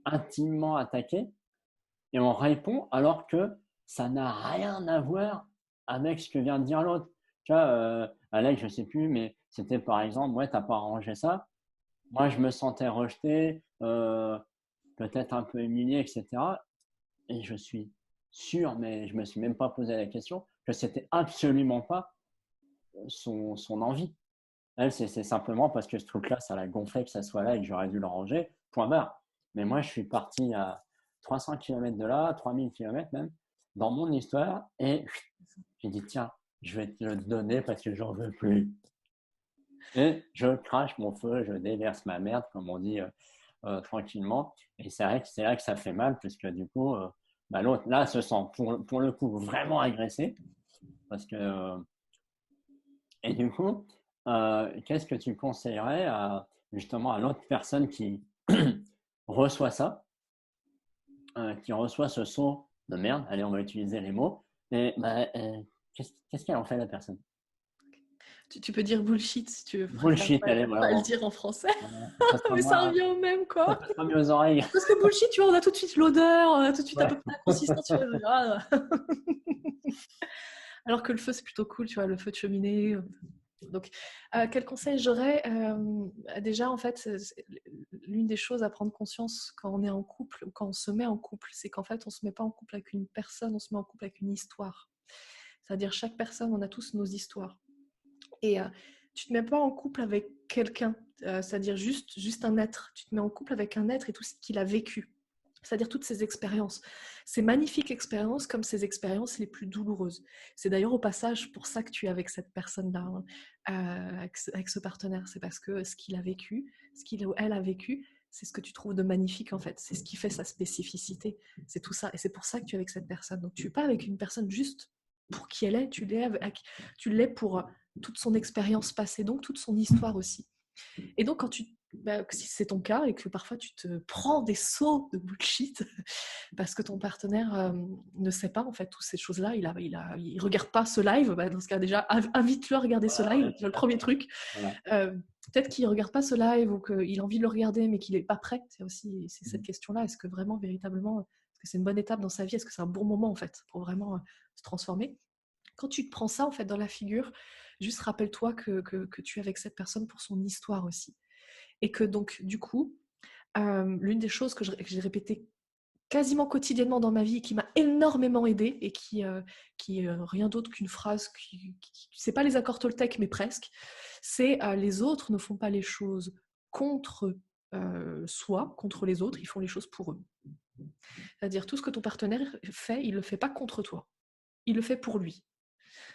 intimement attaqué et on répond alors que ça n'a rien à voir avec ce que vient de dire l'autre. Tu vois, Alex, je ne sais plus, mais c'était par exemple, ouais, tu n'as pas arrangé ça. Moi, je me sentais rejeté, peut-être un peu humilié, etc. Et je suis sûr, mais je ne me suis même pas posé la question, que ce n'était absolument pas son envie. Elle, c'est simplement parce que ce truc-là, ça l'a gonflé que ça soit là et que j'aurais dû le ranger, point barre. Mais moi, je suis parti à 300 km de là, 3000 km même, dans mon histoire, et j'ai dit, tiens, je vais te le donner parce que j'en veux plus. Et je crache mon feu, je déverse ma merde, comme on dit tranquillement. Et c'est vrai que c'est là que ça fait mal, puisque du coup, l'autre, là, se sent pour le coup vraiment agressé. Parce que, et du coup, qu'est-ce que tu conseillerais justement à l'autre personne qui reçoit ça, qui reçoit ce saut de merde, allez, on va utiliser les mots, et qu'est-ce qu'elle en fait la personne? Tu peux dire bullshit si tu veux. Bullshit, allez, Pas voilà. le dire en français, Ça sera mais ça moins, revient au même ça quoi. passera mieux aux oreilles. Parce que bullshit, tu vois, on a tout de suite l'odeur, on a tout de suite à Ouais. peu près la consistance. Tu vois, ah. Alors que le feu, c'est plutôt cool, tu vois, le feu de cheminée. Donc, quel conseil j'aurais déjà, en fait, l'une des choses à prendre conscience quand on est en couple ou quand on se met en couple, c'est qu'en fait, on ne se met pas en couple avec une personne, on se met en couple avec une histoire. C'est-à-dire, chaque personne, on a tous nos histoires. Et tu ne te mets pas en couple avec quelqu'un, c'est-à-dire juste un être. Tu te mets en couple avec un être et tout ce qu'il a vécu. C'est-à-dire toutes ces expériences, ces magnifiques expériences comme ces expériences les plus douloureuses. C'est d'ailleurs au passage pour ça que tu es avec cette personne-là, avec ce partenaire. C'est parce que ce qu'il a vécu, ce qu'il ou elle a vécu, c'est ce que tu trouves de magnifique en fait. C'est ce qui fait sa spécificité. C'est tout ça. Et c'est pour ça que tu es avec cette personne. Donc tu n'es pas avec une personne juste pour qui elle est, tu l'es pour toute son expérience passée, donc toute son histoire aussi. Et donc, si c'est ton cas et que parfois tu te prends des sauts de bullshit parce que ton partenaire ne sait pas en fait toutes ces choses-là, il regarde pas ce live, dans ce cas déjà invite-le à regarder ce live, c'est le premier truc. Voilà. Peut-être qu'il regarde pas ce live ou qu'il a envie de le regarder mais qu'il est pas prêt. C'est cette question-là. Est-ce que vraiment véritablement, est-ce que c'est une bonne étape dans sa vie? Est-ce que c'est un bon moment en fait pour vraiment se transformer? Quand tu te prends ça en fait dans la figure, juste rappelle-toi que tu es avec cette personne pour son histoire aussi. Et que donc, du coup, l'une des choses que j'ai répétées quasiment quotidiennement dans ma vie et qui m'a énormément aidée et qui est rien d'autre qu'une phrase c'est pas les accords Toltec, mais presque, c'est les autres ne font pas les choses contre soi, contre les autres, ils font les choses pour eux. C'est-à-dire tout ce que ton partenaire fait, il le fait pas contre toi, il le fait pour lui.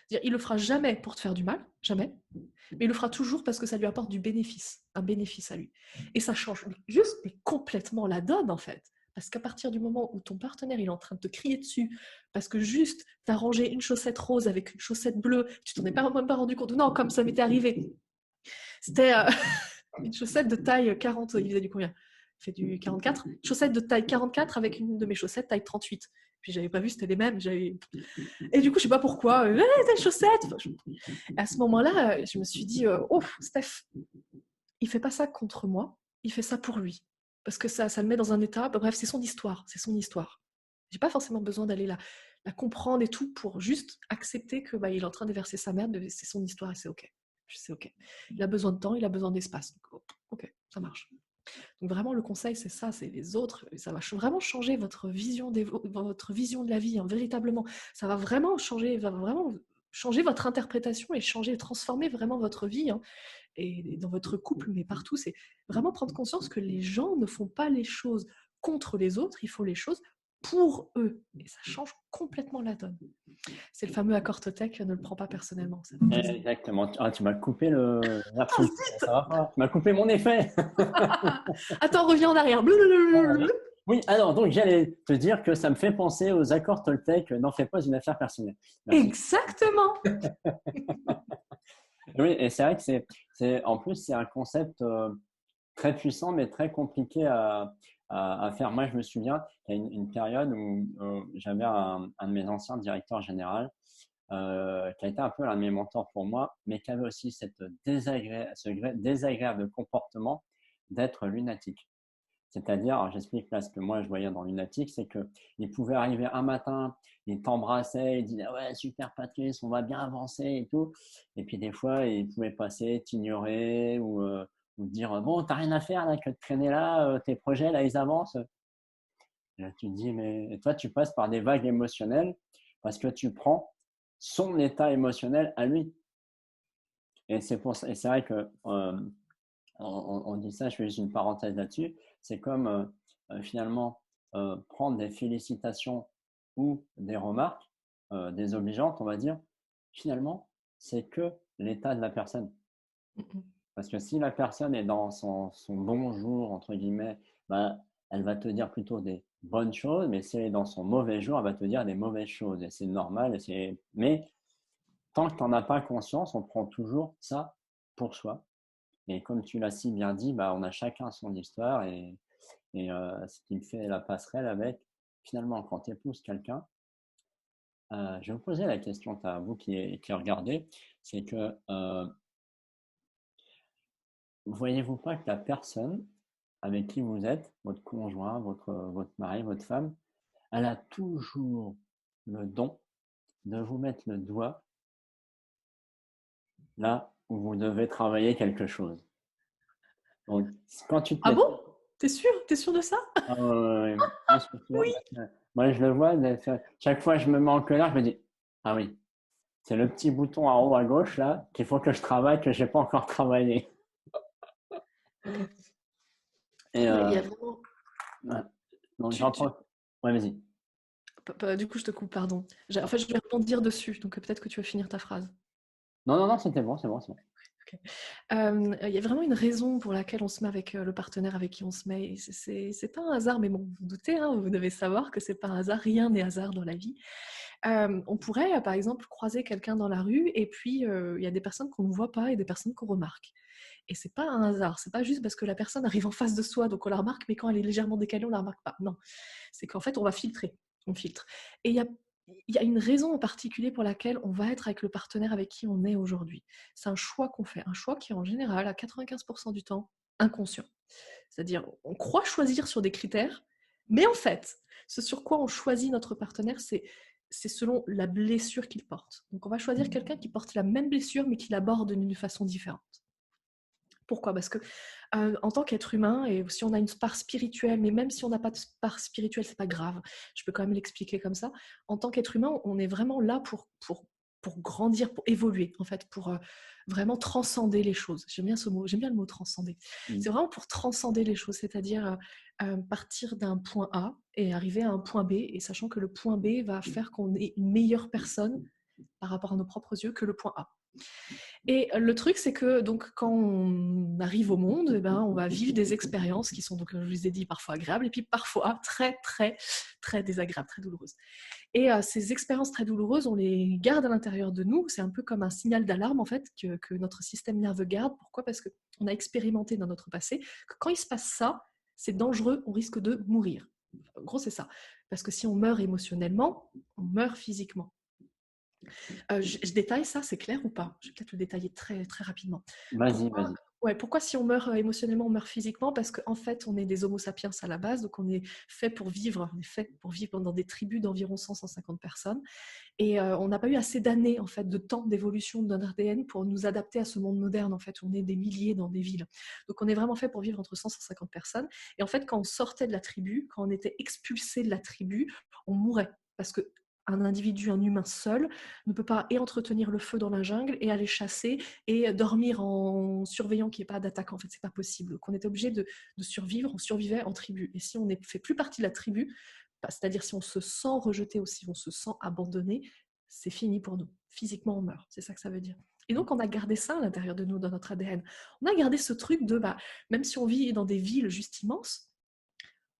C'est-à-dire, il le fera jamais pour te faire du mal, jamais, mais il le fera toujours parce que ça lui apporte du bénéfice, un bénéfice à lui. Et ça change juste complètement la donne, en fait. Parce qu'à partir du moment où ton partenaire il est en train de te crier dessus, parce que juste tu as rangé une chaussette rose avec une chaussette bleue, tu t'en es même pas rendu compte, non, comme ça m'était arrivé. C'était une chaussette de taille 40, il faisait du combien? Il fait du 44. Chaussette de taille 44 avec une de mes chaussettes taille 38. Puis j'avais pas vu, c'était les mêmes. Et du coup, je sais pas pourquoi, tes chaussettes. À ce moment-là, je me suis dit, oh, Steph, il fait pas ça contre moi, il fait ça pour lui. Parce que ça le met dans un état, bref, c'est son histoire, c'est son histoire. J'ai pas forcément besoin d'aller la comprendre et tout pour juste accepter que il est en train de verser sa merde, c'est son histoire et c'est ok. C'est ok. Il a besoin de temps, il a besoin d'espace. Donc, ok, ça marche. Donc vraiment, le conseil, c'est ça, c'est les autres. Ça va vraiment changer votre vision de la vie, hein, véritablement. Ça va vraiment changer votre interprétation et transformer vraiment votre vie. Hein. et dans votre couple, mais partout, c'est vraiment prendre conscience que les gens ne font pas les choses contre les autres, ils font les choses pour eux. Et ça change complètement la donne. C'est le fameux accord Toltec, ne le prends pas personnellement. Ça Exactement. Ah, tu m'as coupé le ah, verso. Ça va pas. Tu m'as coupé mon effet. attends, reviens en arrière. Oui, alors donc j'allais te dire que ça me fait penser aux accords Toltec, n'en fais pas une affaire personnelle. Merci. Exactement. Oui, et c'est vrai que en plus, c'est un concept très puissant, mais très compliqué à faire. Moi, je me souviens, il y a une période où j'avais un de mes anciens directeurs généraux qui a été un peu l'un de mes mentors pour moi, mais qui avait aussi ce désagréable comportement d'être lunatique. C'est-à-dire, alors j'explique là ce que moi je voyais dans lunatique, c'est qu'il pouvait arriver un matin, il t'embrassait, il disait ouais super Patrice, on va bien avancer et tout, et puis des fois il pouvait passer, t'ignorer ou dire bon t'as rien à faire là que de traîner là, tes projets là ils avancent. Et là tu te dis mais toi tu passes par des vagues émotionnelles parce que tu prends son état émotionnel à lui. Et c'est vrai que on dit ça, je fais juste une parenthèse là-dessus, c'est comme finalement prendre des félicitations ou des remarques désobligeantes, on va dire, finalement, c'est que l'état de la personne. Parce que si la personne est dans son bon jour, entre guillemets, bah, elle va te dire plutôt des bonnes choses, mais si elle est dans son mauvais jour, elle va te dire des mauvaises choses. Et c'est normal. Mais tant que tu n'en as pas conscience, on prend toujours ça pour soi. Et comme tu l'as si bien dit, bah, on a chacun son histoire et ce qui me fait la passerelle avec, finalement, quand tu épouses quelqu'un, je vais vous poser la question à vous qui regardez, c'est que voyez-vous pas que la personne avec qui vous êtes, votre conjoint, votre mari, votre femme, elle a toujours le don de vous mettre le doigt là où vous devez travailler quelque chose. Donc, quand tu te Ah mets bon? T'es sûr? T'es sûr de ça? ah ouais, ouais, moi, je suis sûr, Oui. parce que moi, je le vois, chaque fois que je me mets en colère, je me dis, ah oui, c'est le petit bouton en haut à gauche là qu'il faut que je travaille, que je n'ai pas encore travaillé. Ok. Et Mais il y a vraiment. ouais. Donc Tu, j'en tu- prends. Ouais, vas-y. Du coup, je te coupe, pardon. En fait, je vais rebondir dessus, donc peut-être que tu vas finir ta phrase. Non, non, non, c'était bon, c'est bon, c'est bon. Ok. Il y a vraiment une raison pour laquelle on se met avec le partenaire avec qui on se met. C'est pas un hasard, mais bon, vous vous doutez, hein, vous devez savoir que c'est pas un hasard, rien n'est hasard dans la vie. On pourrait, par exemple, croiser quelqu'un dans la rue et puis il y a des personnes qu'on ne voit pas et des personnes qu'on remarque. Et c'est pas un hasard, c'est pas juste parce que la personne arrive en face de soi, donc on la remarque, mais quand elle est légèrement décalée, on la remarque pas. Non, c'est qu'en fait, on va filtrer, on filtre. Et il y a une raison en particulier pour laquelle on va être avec le partenaire avec qui on est aujourd'hui. C'est un choix qu'on fait, un choix qui est en général à 95% du temps inconscient. C'est-à-dire, on croit choisir sur des critères, mais en fait, ce sur quoi on choisit notre partenaire, c'est selon la blessure qu'il porte. Donc on va choisir quelqu'un qui porte la même blessure, mais qui l'aborde d'une façon différente. Pourquoi? Parce que en tant qu'être humain, et si on a une part spirituelle, mais même si on n'a pas de part spirituelle, c'est pas grave. Je peux quand même l'expliquer comme ça. En tant qu'être humain, on est vraiment là pour grandir, pour évoluer, en fait, pour vraiment transcender les choses. J'aime bien ce mot, j'aime bien le mot transcender. Mm. C'est vraiment pour transcender les choses, c'est-à-dire partir d'un point A et arriver à un point B, et sachant que le point B va faire qu'on est une meilleure personne par rapport à nos propres yeux que le point A. Et le truc, c'est que donc, quand on arrive au monde, eh ben, on va vivre des expériences qui sont, donc, je vous ai dit, parfois agréables et puis parfois très, très, très désagréables, très douloureuses. Et ces expériences très douloureuses, on les garde à l'intérieur de nous. C'est un peu comme un signal d'alarme, en fait, que notre système nerveux garde. Pourquoi? Parce qu'on a expérimenté dans notre passé que quand il se passe ça, c'est dangereux, on risque de mourir. En gros, c'est ça. Parce que si on meurt émotionnellement, on meurt physiquement. Je détaille ça, c'est clair ou pas? Je vais peut-être le détailler très, très rapidement. Vas-y, Pourquoi, vas-y. ouais, pourquoi si on meurt émotionnellement, on meurt physiquement? Parce qu'en fait, on est des homo sapiens à la base, donc on est fait pour vivre, dans des tribus d'environ 100-150 personnes. Et on n'a pas eu assez d'années, en fait, de temps d'évolution de notre ADN pour nous adapter à ce monde moderne. En fait, on est des milliers dans des villes. Donc on est vraiment fait pour vivre entre 100-150 personnes. Et en fait, quand on sortait de la tribu, quand on était expulsé de la tribu, on mourait. Parce que Un individu, un humain seul, ne peut pas et entretenir le feu dans la jungle et aller chasser et dormir en surveillant qu'il n'y ait pas d'attaque. En fait, c'est pas possible. Donc, on était obligé de survivre. On survivait en tribu. Et si on ne fait plus partie de la tribu, c'est-à-dire si on se sent rejeté ou si on se sent abandonné, c'est fini pour nous. Physiquement, on meurt. C'est ça que ça veut dire. Et donc, on a gardé ça à l'intérieur de nous, dans notre ADN. On a gardé ce truc de, même si on vit dans des villes juste immenses,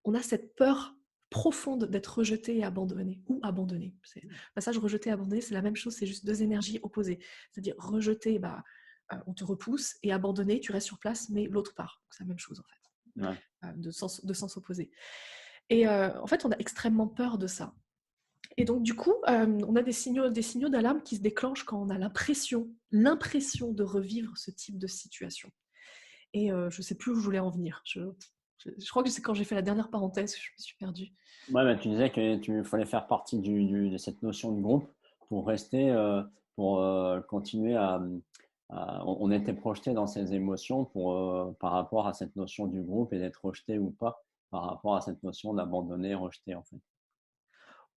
on a cette peur profonde d'être rejeté et abandonné, ou abandonné. Le passage rejeté et abandonné, c'est la même chose, c'est juste deux énergies opposées. C'est-à-dire rejeté, on te repousse, et abandonné, tu restes sur place, mais l'autre part. C'est la même chose en fait, Ouais. de sens opposés. Et en fait, on a extrêmement peur de ça. Et donc, du coup, on a des signaux d'alarme qui se déclenchent quand on a l'impression de revivre ce type de situation. Et je ne sais plus où je voulais en venir. Je crois que c'est quand j'ai fait la dernière parenthèse que je me suis perdue. Ouais, bah, tu disais que tu fallait faire partie de cette notion de groupe pour rester, pour continuer on était projeté dans ces émotions par rapport à cette notion du groupe et d'être rejeté ou pas par rapport à cette notion d'abandonner, rejeter en fait.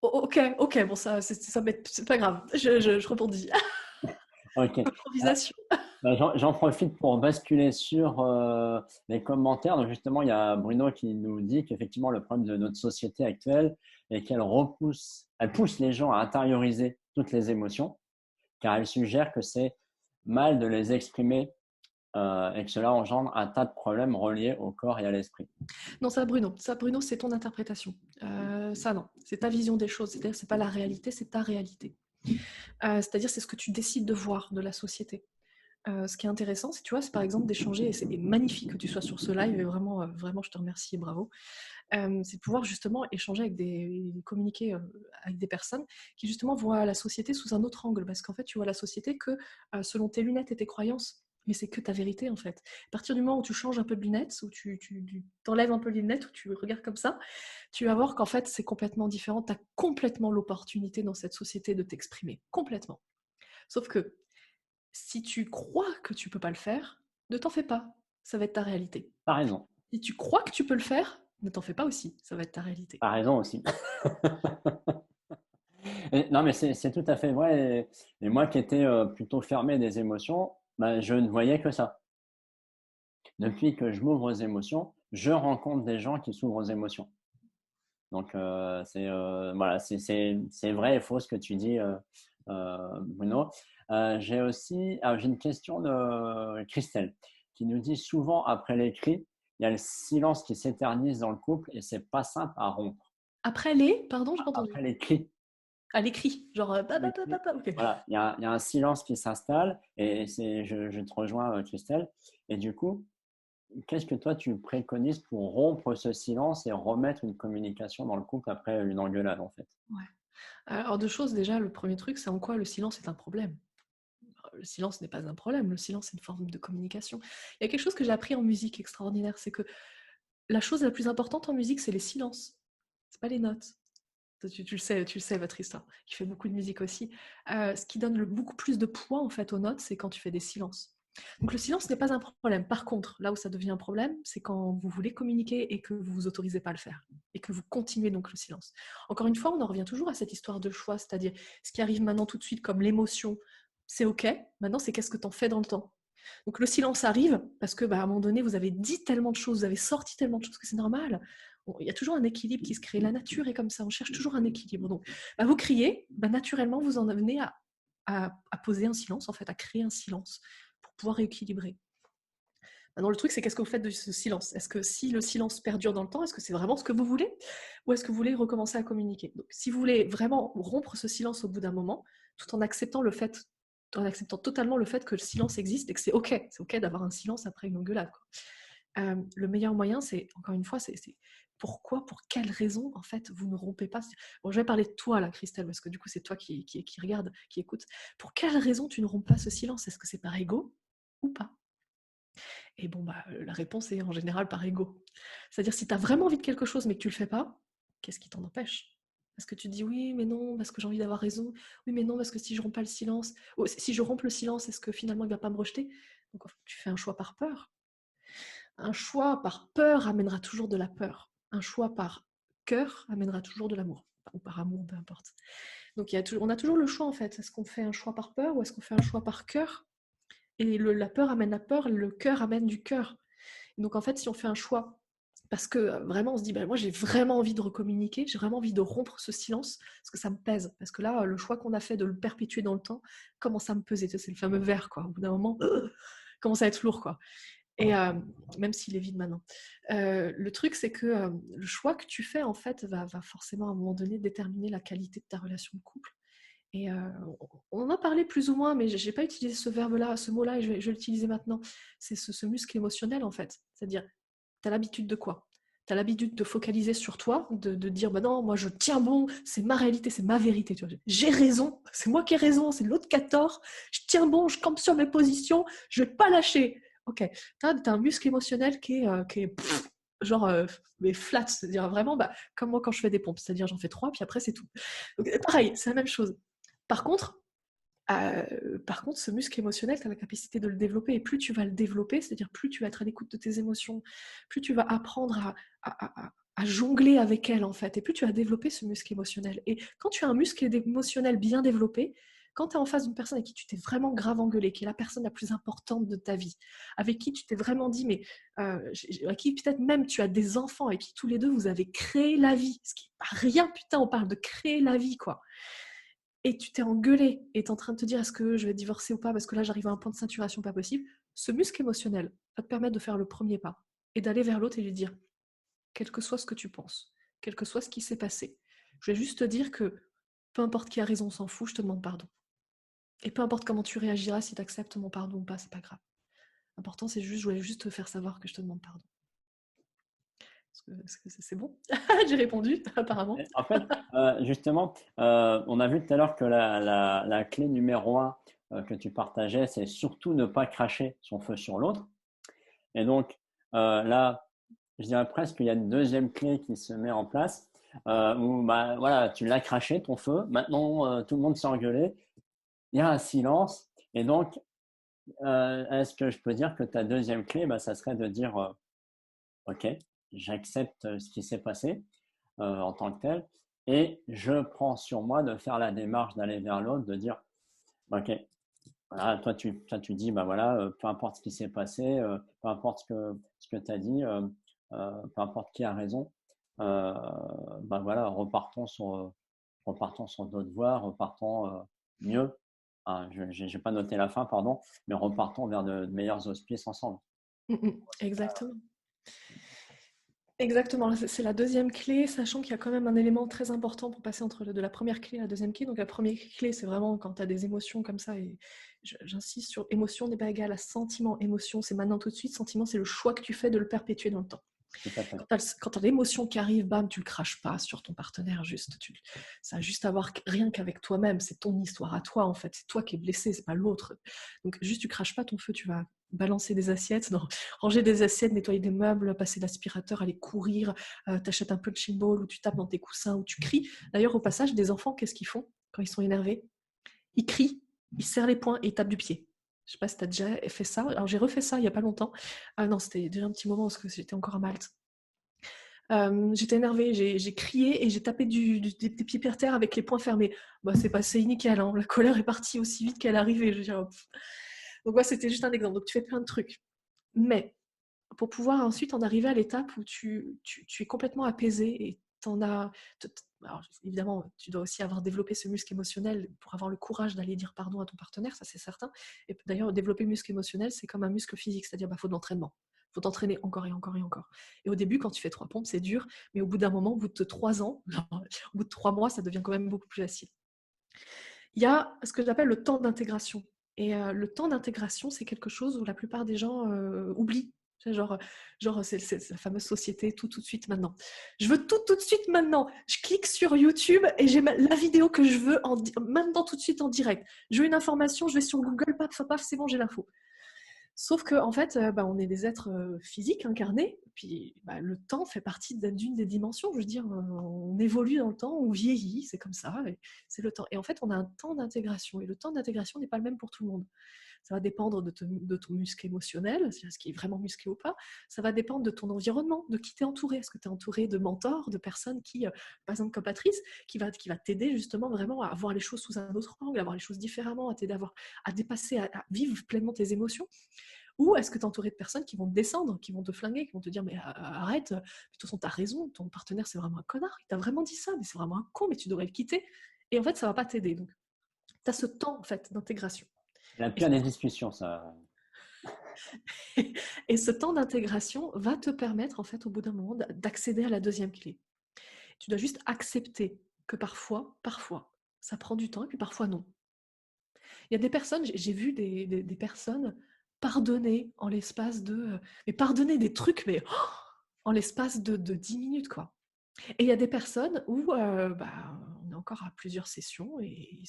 Ok, bon, c'est pas grave, je rebondis. Ok. Improvisation. Bah, j'en profite pour basculer sur les commentaires. Donc justement, il y a Bruno qui nous dit qu'effectivement, le problème de notre société actuelle est elle pousse les gens à intérioriser toutes les émotions, car elle suggère que c'est mal de les exprimer et que cela engendre un tas de problèmes reliés au corps et à l'esprit. Non, ça, Bruno, c'est ton interprétation. Ça, non, c'est ta vision des choses. C'est-à-dire, c'est pas la réalité, c'est ta réalité. C'est-à-dire, c'est ce que tu décides de voir de la société. Ce qui est intéressant, tu vois, c'est par exemple d'échanger, et c'est magnifique que tu sois sur ce live, et vraiment, vraiment, je te remercie et bravo. C'est de pouvoir justement échanger communiquer avec des personnes qui justement voient la société sous un autre angle, parce qu'en fait, tu vois la société que selon tes lunettes et tes croyances. Mais c'est que ta vérité en fait. À partir du moment où tu changes un peu de lunettes, où tu t'enlèves un peu les lunettes, où tu regardes comme ça, tu vas voir qu'en fait c'est complètement différent. Tu as complètement l'opportunité dans cette société de t'exprimer. Complètement. Sauf que si tu crois que tu peux pas le faire, ne t'en fais pas. Ça va être ta réalité. T'as raison. Si tu crois que tu peux le faire, ne t'en fais pas aussi. Ça va être ta réalité. T'as raison aussi. Non, mais c'est tout à fait vrai. Et moi qui étais plutôt fermé des émotions, ben, je ne voyais que ça. Depuis que je m'ouvre aux émotions, je rencontre des gens qui s'ouvrent aux émotions. Donc, voilà, c'est vrai et faux ce que tu dis, Bruno. J'ai une question de Christelle qui nous dit souvent après les cris, il y a le silence qui s'éternise dans le couple et c'est pas simple à rompre. Après pardon, j'ai pas entendu. Après les cris, À l'écrit, genre, les cris, ok. voilà, il y a un silence qui s'installe et je te rejoins, Christelle. Et du coup, qu'est-ce que toi tu préconises pour rompre ce silence et remettre une communication dans le couple après une engueulade en fait? Ouais. Alors, deux choses, déjà, le premier truc, c'est en quoi le silence est un problème. Le silence n'est pas un problème, le silence est une forme de communication. Il y a quelque chose que j'ai appris en musique extraordinaire, c'est que la chose la plus importante en musique, c'est les silences, c'est pas les notes. Tu le sais, votre histoire, qui fait beaucoup de musique aussi. Ce qui donne beaucoup plus de poids en fait aux notes, c'est quand tu fais des silences. Donc le silence n'est pas un problème. Par contre, là où ça devient un problème, c'est quand vous voulez communiquer et que vous vous autorisez pas à le faire et que vous continuez donc le silence. Encore une fois, on en revient toujours à cette histoire de choix, c'est-à-dire ce qui arrive maintenant tout de suite comme l'émotion, c'est ok. Maintenant, c'est qu'est-ce que tu en fais dans le temps. Donc le silence arrive parce que à un moment donné, vous avez dit tellement de choses, vous avez sorti tellement de choses que c'est normal. Bon, il y a toujours un équilibre qui se crée. La nature est comme ça, on cherche toujours un équilibre. Donc, vous criez, naturellement, vous en venez à poser un silence, en fait, à créer un silence pour pouvoir rééquilibrer. Maintenant, le truc, c'est qu'est-ce que vous faites de ce silence? Est-ce que si le silence perdure dans le temps, est-ce que c'est vraiment ce que vous voulez? Ou est-ce que vous voulez recommencer à communiquer? Donc, si vous voulez vraiment rompre ce silence au bout d'un moment, tout en acceptant totalement le fait que le silence existe et que c'est ok d'avoir un silence après une engueulade. Le meilleur moyen, c'est, encore une fois, c'est pourquoi, pour quelle raison, en fait, vous ne rompez pas. Bon, je vais parler de toi, là, Christelle, parce que du coup, c'est toi qui regarde, qui écoute. Pour quelle raison tu ne romps pas ce silence? Est-ce que c'est par ego ou pas? Et bon, la réponse est en général par ego. C'est-à-dire, si tu as vraiment envie de quelque chose, mais que tu le fais pas, qu'est-ce qui t'en empêche? Parce que tu te dis oui, mais non, parce que j'ai envie d'avoir raison. Oui, mais non, parce que si je romps pas le silence, si je romps le silence, est-ce que finalement il va pas me rejeter? Donc, en fait, tu fais un choix par peur. Un choix par peur amènera toujours de la peur. Un choix par cœur amènera toujours de l'amour. Ou par amour, peu importe. Donc on a toujours le choix en fait. Est-ce qu'on fait un choix par peur ou est-ce qu'on fait un choix par cœur? Et la peur amène la peur, le cœur amène du cœur. Donc en fait, si on fait un choix, parce que vraiment on se dit, ben, moi j'ai vraiment envie de recommuniquer, j'ai vraiment envie de rompre ce silence, parce que ça me pèse. Parce que là, le choix qu'on a fait de le perpétuer dans le temps commence à me peser. C'est le fameux verre, quoi. Au bout d'un moment, commence à être lourd, quoi. Et même s'il est vide maintenant. Le truc, c'est que le choix que tu fais, en fait, va forcément à un moment donné déterminer la qualité de ta relation de couple. Et on en a parlé plus ou moins, mais je n'ai pas utilisé ce verbe-là, ce mot-là, et je vais l'utiliser maintenant. C'est ce muscle émotionnel, en fait. C'est-à-dire, tu as l'habitude de quoi? Tu as l'habitude de focaliser sur toi, de dire, bah non, moi je tiens bon, c'est ma réalité, c'est ma vérité. J'ai raison, c'est moi qui ai raison, c'est l'autre qui a tort, je tiens bon, je campe sur mes positions, je ne vais pas lâcher. Ok, tu as un muscle émotionnel qui est genre mais flat, c'est-à-dire vraiment comme moi quand je fais des pompes, c'est-à-dire j'en fais 3, puis après c'est tout. Donc, pareil, c'est la même chose. Par contre, ce muscle émotionnel, tu as la capacité de le développer, et plus tu vas le développer, c'est-à-dire plus tu vas être à l'écoute de tes émotions, plus tu vas apprendre à jongler avec elles, en fait, et plus tu vas développer ce muscle émotionnel. Et quand tu as un muscle émotionnel bien développé, quand tu es en face d'une personne avec qui tu t'es vraiment grave engueulé, qui est la personne la plus importante de ta vie, avec qui tu t'es vraiment dit, mais avec qui peut-être même tu as des enfants, avec qui tous les deux vous avez créé la vie, ce qui n'est pas rien, putain, on parle de créer la vie, quoi. Et tu t'es engueulé et tu es en train de te dire est-ce que je vais divorcer ou pas parce que là j'arrive à un point de saturation pas possible, ce muscle émotionnel va te permettre de faire le premier pas et d'aller vers l'autre et lui dire quel que soit ce que tu penses, quel que soit ce qui s'est passé, je vais juste te dire que peu importe qui a raison, on s'en fout, je te demande pardon. Et peu importe comment tu réagiras, si tu acceptes mon pardon ou pas, c'est pas grave. L'important c'est juste, je voulais juste te faire savoir que je te demande pardon. Est-ce que c'est bon? J'ai répondu, apparemment. En fait, justement, on a vu tout à l'heure que la clé numéro un que tu partageais, c'est surtout ne pas cracher son feu sur l'autre. Et donc, là, je dirais presque qu'il y a une deuxième clé qui se met en place, où bah, voilà, tu l'as craché, ton feu. Maintenant, tout le monde s'est engueulé. Il y a un silence. Et donc, est-ce que je peux dire que ta deuxième clé, bah, ça serait de dire, OK, j'accepte ce qui s'est passé en tant que tel, et je prends sur moi de faire la démarche d'aller vers l'autre, de dire, OK, voilà, toi tu dis, bah voilà, peu importe ce qui s'est passé, peu importe ce que tu as dit, peu importe qui a raison, bah voilà, repartons sur d'autres voies, repartons mieux. Ah, je n'ai pas noté la fin, pardon, mais repartons vers de meilleurs auspices ensemble. Exactement. Exactement, c'est la deuxième clé, sachant qu'il y a quand même un élément très important pour passer de la première clé à la deuxième clé. Donc la première clé, c'est vraiment quand tu as des émotions comme ça, et j'insiste sur émotion n'est pas égal à sentiment. Émotion, c'est maintenant tout de suite. Sentiment, c'est le choix que tu fais de le perpétuer dans le temps. Tout à fait. Quand tu as l'émotion qui arrive, bam, tu le craches pas sur ton partenaire, ça a juste à voir rien qu'avec toi-même, c'est ton histoire à toi en fait, c'est toi qui es blessé, c'est pas l'autre. Donc juste tu craches pas ton feu, tu vas balancer des assiettes, ranger des assiettes, nettoyer des meubles, passer l'aspirateur, aller courir, t'achètes un punching ball ou tu tapes dans tes coussins ou tu cries. D'ailleurs au passage, des enfants, qu'est-ce qu'ils font quand ils sont énervés? Ils crient, ils serrent les poings et ils tapent du pied. Je sais pas si tu as déjà fait ça. Alors j'ai refait ça il y a pas longtemps. Ah non, c'était déjà un petit moment parce que j'étais encore à Malte. J'étais énervée, j'ai crié et j'ai tapé des pieds par terre avec les poings fermés. Bah, c'est passé nickel, hein. La colère est partie aussi vite qu'elle est arrivée. Je veux dire, donc ouais, c'était juste un exemple. Donc tu fais plein de trucs. Mais pour pouvoir ensuite en arriver à l'étape où tu es complètement apaisé et t'en as... Alors, évidemment, tu dois aussi avoir développé ce muscle émotionnel pour avoir le courage d'aller dire pardon à ton partenaire, ça c'est certain. Et d'ailleurs, développer le muscle émotionnel, c'est comme un muscle physique, c'est-à-dire faut de l'entraînement. Il faut t'entraîner encore et encore et encore. Et au début, quand tu fais 3 pompes, c'est dur, mais au bout d'un moment, au bout de 3 ans, au bout de 3 mois, ça devient quand même beaucoup plus facile. Il y a ce que j'appelle le temps d'intégration. Et le temps d'intégration, c'est quelque chose où la plupart des gens oublient. Genre c'est la fameuse société tout de suite maintenant. Je veux tout de suite maintenant. Je clique sur YouTube et j'ai la vidéo que je veux maintenant tout de suite en direct. Je veux une information, je vais sur Google, paf, paf, c'est bon, j'ai l'info. Sauf qu'en fait, on est des êtres physiques incarnés, puis le temps fait partie d'une des dimensions. Je veux dire, on évolue dans le temps, on vieillit, c'est comme ça, c'est le temps. Et en fait, on a un temps d'intégration, et le temps d'intégration n'est pas le même pour tout le monde. ça va dépendre de ton muscle émotionnel, ce qui est vraiment musclé ou pas, ça va dépendre de ton environnement, de qui tu es entouré. Est-ce que tu es entouré de mentors, de personnes qui, par exemple comme Patrice, qui va t'aider justement vraiment à voir les choses sous un autre angle, à voir les choses différemment, à t'aider à dépasser, à vivre pleinement tes émotions? Ou est-ce que tu es entouré de personnes qui vont te descendre, qui vont te flinguer, qui vont te dire mais arrête, de toute façon tu as raison, ton partenaire c'est vraiment un connard, il t'a vraiment dit ça, mais c'est vraiment un con, mais tu devrais le quitter. Et en fait ça va pas t'aider. Donc tu as ce temps en fait d'intégration. La Et, pire des discussions, ça. et ce temps d'intégration va te permettre en fait au bout d'un moment d'accéder à la deuxième clé. Tu dois juste accepter que parfois, ça prend du temps et puis parfois non. Il y a des personnes, j'ai vu des personnes pardonner en l'espace de... mais pardonner des trucs, mais en l'espace de 10 minutes, quoi. Et il y a des personnes où on est encore à plusieurs sessions et ils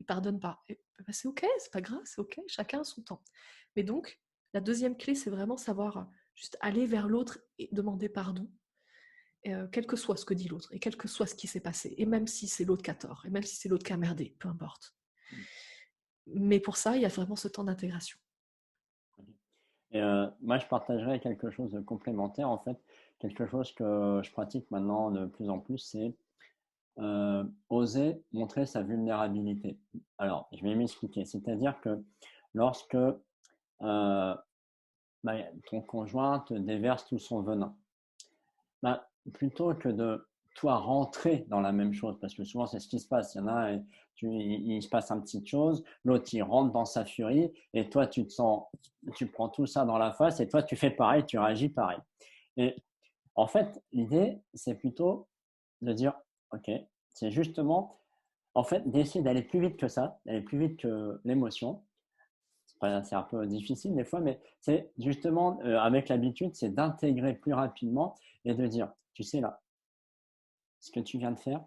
ne pardonnent pas. Et, c'est ok, c'est pas grave, c'est ok, chacun a son temps. Mais donc, la deuxième clé, c'est vraiment savoir juste aller vers l'autre et demander pardon, quel que soit ce que dit l'autre, et quel que soit ce qui s'est passé, et même si c'est l'autre qui a tort, et même si c'est l'autre qui a merdé, peu importe. Mais pour ça, il y a vraiment ce temps d'intégration. Et moi, je partagerais quelque chose de complémentaire, en fait. Quelque chose que je pratique maintenant de plus en plus, c'est oser montrer sa vulnérabilité. Alors, je vais m'expliquer. C'est-à-dire que lorsque ton conjoint te déverse tout son venin, plutôt que de toi rentrer dans la même chose, parce que souvent c'est ce qui se passe, il y en a, il se passe une petite chose, l'autre il rentre dans sa furie, et toi tu te sens, tu prends tout ça dans la face, et toi tu fais pareil, tu réagis pareil. Et en fait, l'idée c'est plutôt de dire, ok, c'est justement, en fait, d'essayer d'aller plus vite que ça, d'aller plus vite que l'émotion. C'est un peu difficile des fois, mais c'est justement, avec l'habitude, c'est d'intégrer plus rapidement et de dire, tu sais là, ce que tu viens de faire,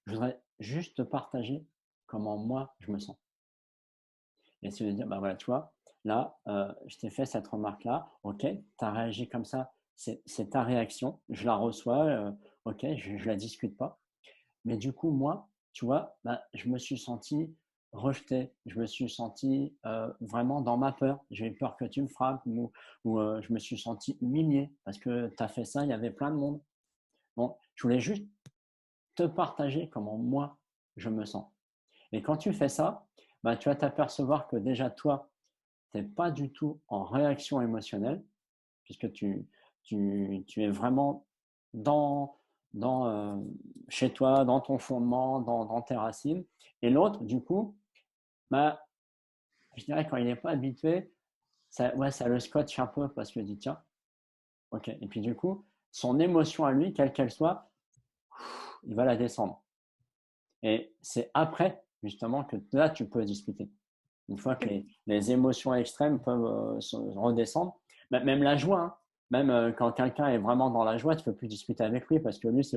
je voudrais juste te partager comment moi je me sens. Et c'est de dire, bah voilà, tu vois, là, je t'ai fait cette remarque-là, ok, tu as réagi comme ça, c'est ta réaction, je la reçois, ok, je la discute pas. Mais du coup, moi, tu vois, je me suis senti rejeté, je me suis senti vraiment dans ma peur. J'ai eu peur que tu me frappes ou je me suis senti humilié parce que tu as fait ça, il y avait plein de monde. Bon, je voulais juste te partager comment moi je me sens. Et quand tu fais ça, tu vas t'apercevoir que déjà toi, tu n'es pas du tout en réaction émotionnelle puisque tu es vraiment dans, chez toi, dans ton fondement, dans tes racines. Et l'autre, du coup, je dirais quand il n'est pas habitué, ça le scotche un peu parce qu'il dit tiens, ok. Et puis du coup, son émotion à lui, quelle qu'elle soit, il va la descendre. Et c'est après, justement, que là, tu peux discuter. Une fois que les émotions extrêmes peuvent se redescendre, même la joie, hein. Même quand quelqu'un est vraiment dans la joie, tu ne peux plus discuter avec lui parce que lui, c'est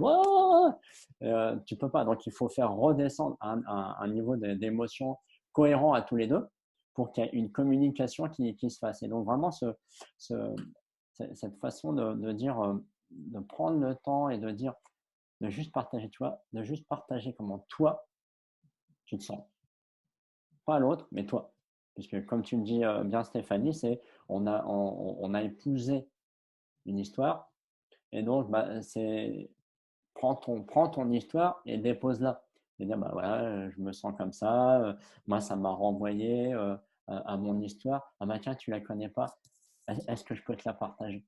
tu peux pas. Donc, il faut faire redescendre un niveau d'émotion cohérent à tous les deux pour qu'il y ait une communication qui se fasse. Et donc, vraiment, cette façon de dire, de prendre le temps et de dire, de juste partager, toi, de juste partager comment toi, tu te sens. Pas l'autre, mais toi. Puisque comme tu me dis bien Stéphanie, c'est on a épousé une histoire et donc c'est prends ton histoire et dépose-la. Et dire voilà, je me sens comme ça, moi ça m'a renvoyé à mon histoire. Ah tiens, tu la connais pas. Est-ce que je peux te la partager?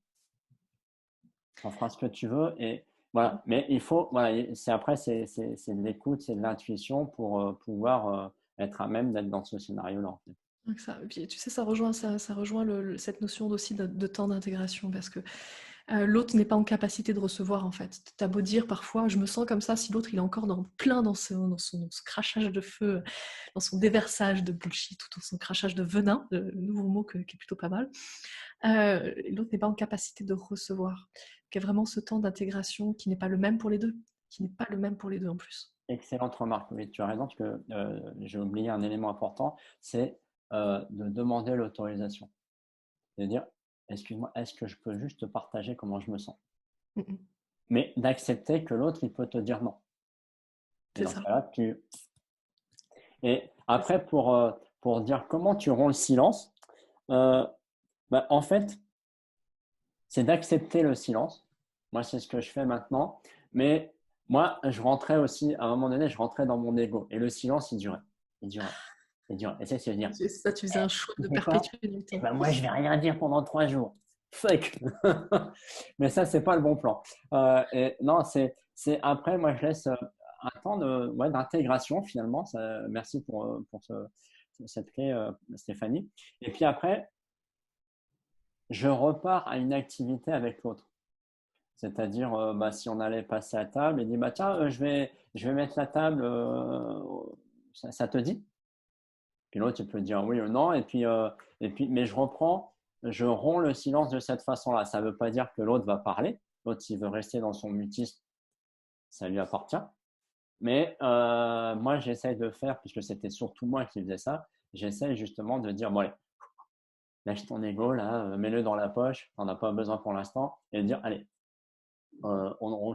On fera ce que tu veux et voilà. Mais il faut voilà, c'est après c'est de l'écoute, c'est de l'intuition pour pouvoir être à même d'être dans ce scénario-là en fait. Donc ça, et puis, tu sais, ça rejoint cette notion aussi de temps d'intégration parce que l'autre n'est pas en capacité de recevoir en fait. Tu as beau dire parfois, je me sens comme ça, si l'autre il est encore plein dans son crachage de feu, dans son déversage de bullshit ou dans son crachage de venin, le nouveau mot qui est plutôt pas mal, l'autre n'est pas en capacité de recevoir. Il y a vraiment ce temps d'intégration qui n'est pas le même pour les deux, qui n'est pas le même pour les deux en plus. Excellente remarque. Oui, tu as raison, parce que j'ai oublié un élément important, c'est de demander l'autorisation. De dire, excuse-moi, est-ce que je peux juste te partager comment je me sens? Mais d'accepter que l'autre, il peut te dire non. Et C'est dans ce ça. cas-là, Et après, pour dire comment tu romps le silence. Euh, En fait, c'est d'accepter le silence. Moi, c'est ce que je fais maintenant. Mais moi, je rentrais aussi, à un moment donné, je rentrais dans mon ego. Et le silence, il durait. Il durait. Il durait. Et c'est de dire, C'est ça, tu faisais un choix tu de sais quoi? perpétuer du Eh temps. ben, moi, je vais rien dire pendant 3 jours. Fuck. Mais ça, c'est pas le bon plan. Et non, c'est après, moi, je laisse un temps ouais, d'intégration finalement. Merci pour cette clé, Stéphanie. Et puis après, je repars à une activité avec l'autre. C'est-à-dire, si on allait passer à table, il dit, bah, tiens, je vais mettre la table, ça te dit? Puis l'autre, il peut dire oui ou non. Et puis, mais je romps le silence de cette façon-là. Ça ne veut pas dire que l'autre va parler. L'autre, s'il veut rester dans son mutisme, ça lui appartient. Mais moi, j'essaye de faire, puisque c'était surtout moi qui faisais ça, j'essaye justement de dire, bon, allez, lâche ton ego, là, mets-le dans la poche, t'en as pas besoin pour l'instant, et de dire, allez,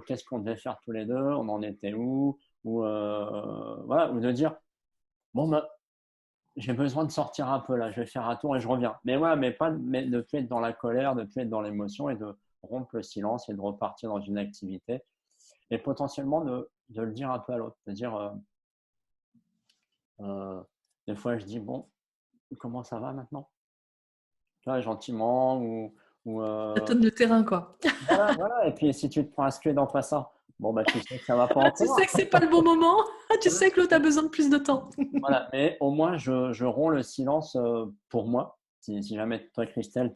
qu'est-ce qu'on devait faire tous les deux, on en était où, ou voilà, ou de dire, bon, bah, j'ai besoin de sortir un peu là, je vais faire un tour et je reviens. Mais voilà, mais de plus être dans la colère, de plus être dans l'émotion et de rompre le silence et de repartir dans une activité. Et potentiellement de le dire un peu à l'autre. C'est-à-dire, euh, des fois je dis, bon, comment ça va maintenant? Là, gentiment, ou Ça donne le terrain, quoi. voilà, voilà. Et puis si tu te prends un scud en passant, bon, bah, tu sais que ça va pas Tu sais encore. que c'est pas le bon moment. Tu sais que l'autre a besoin de plus de temps. Voilà, mais au moins, je romps le silence pour moi. Si jamais toi, Christelle,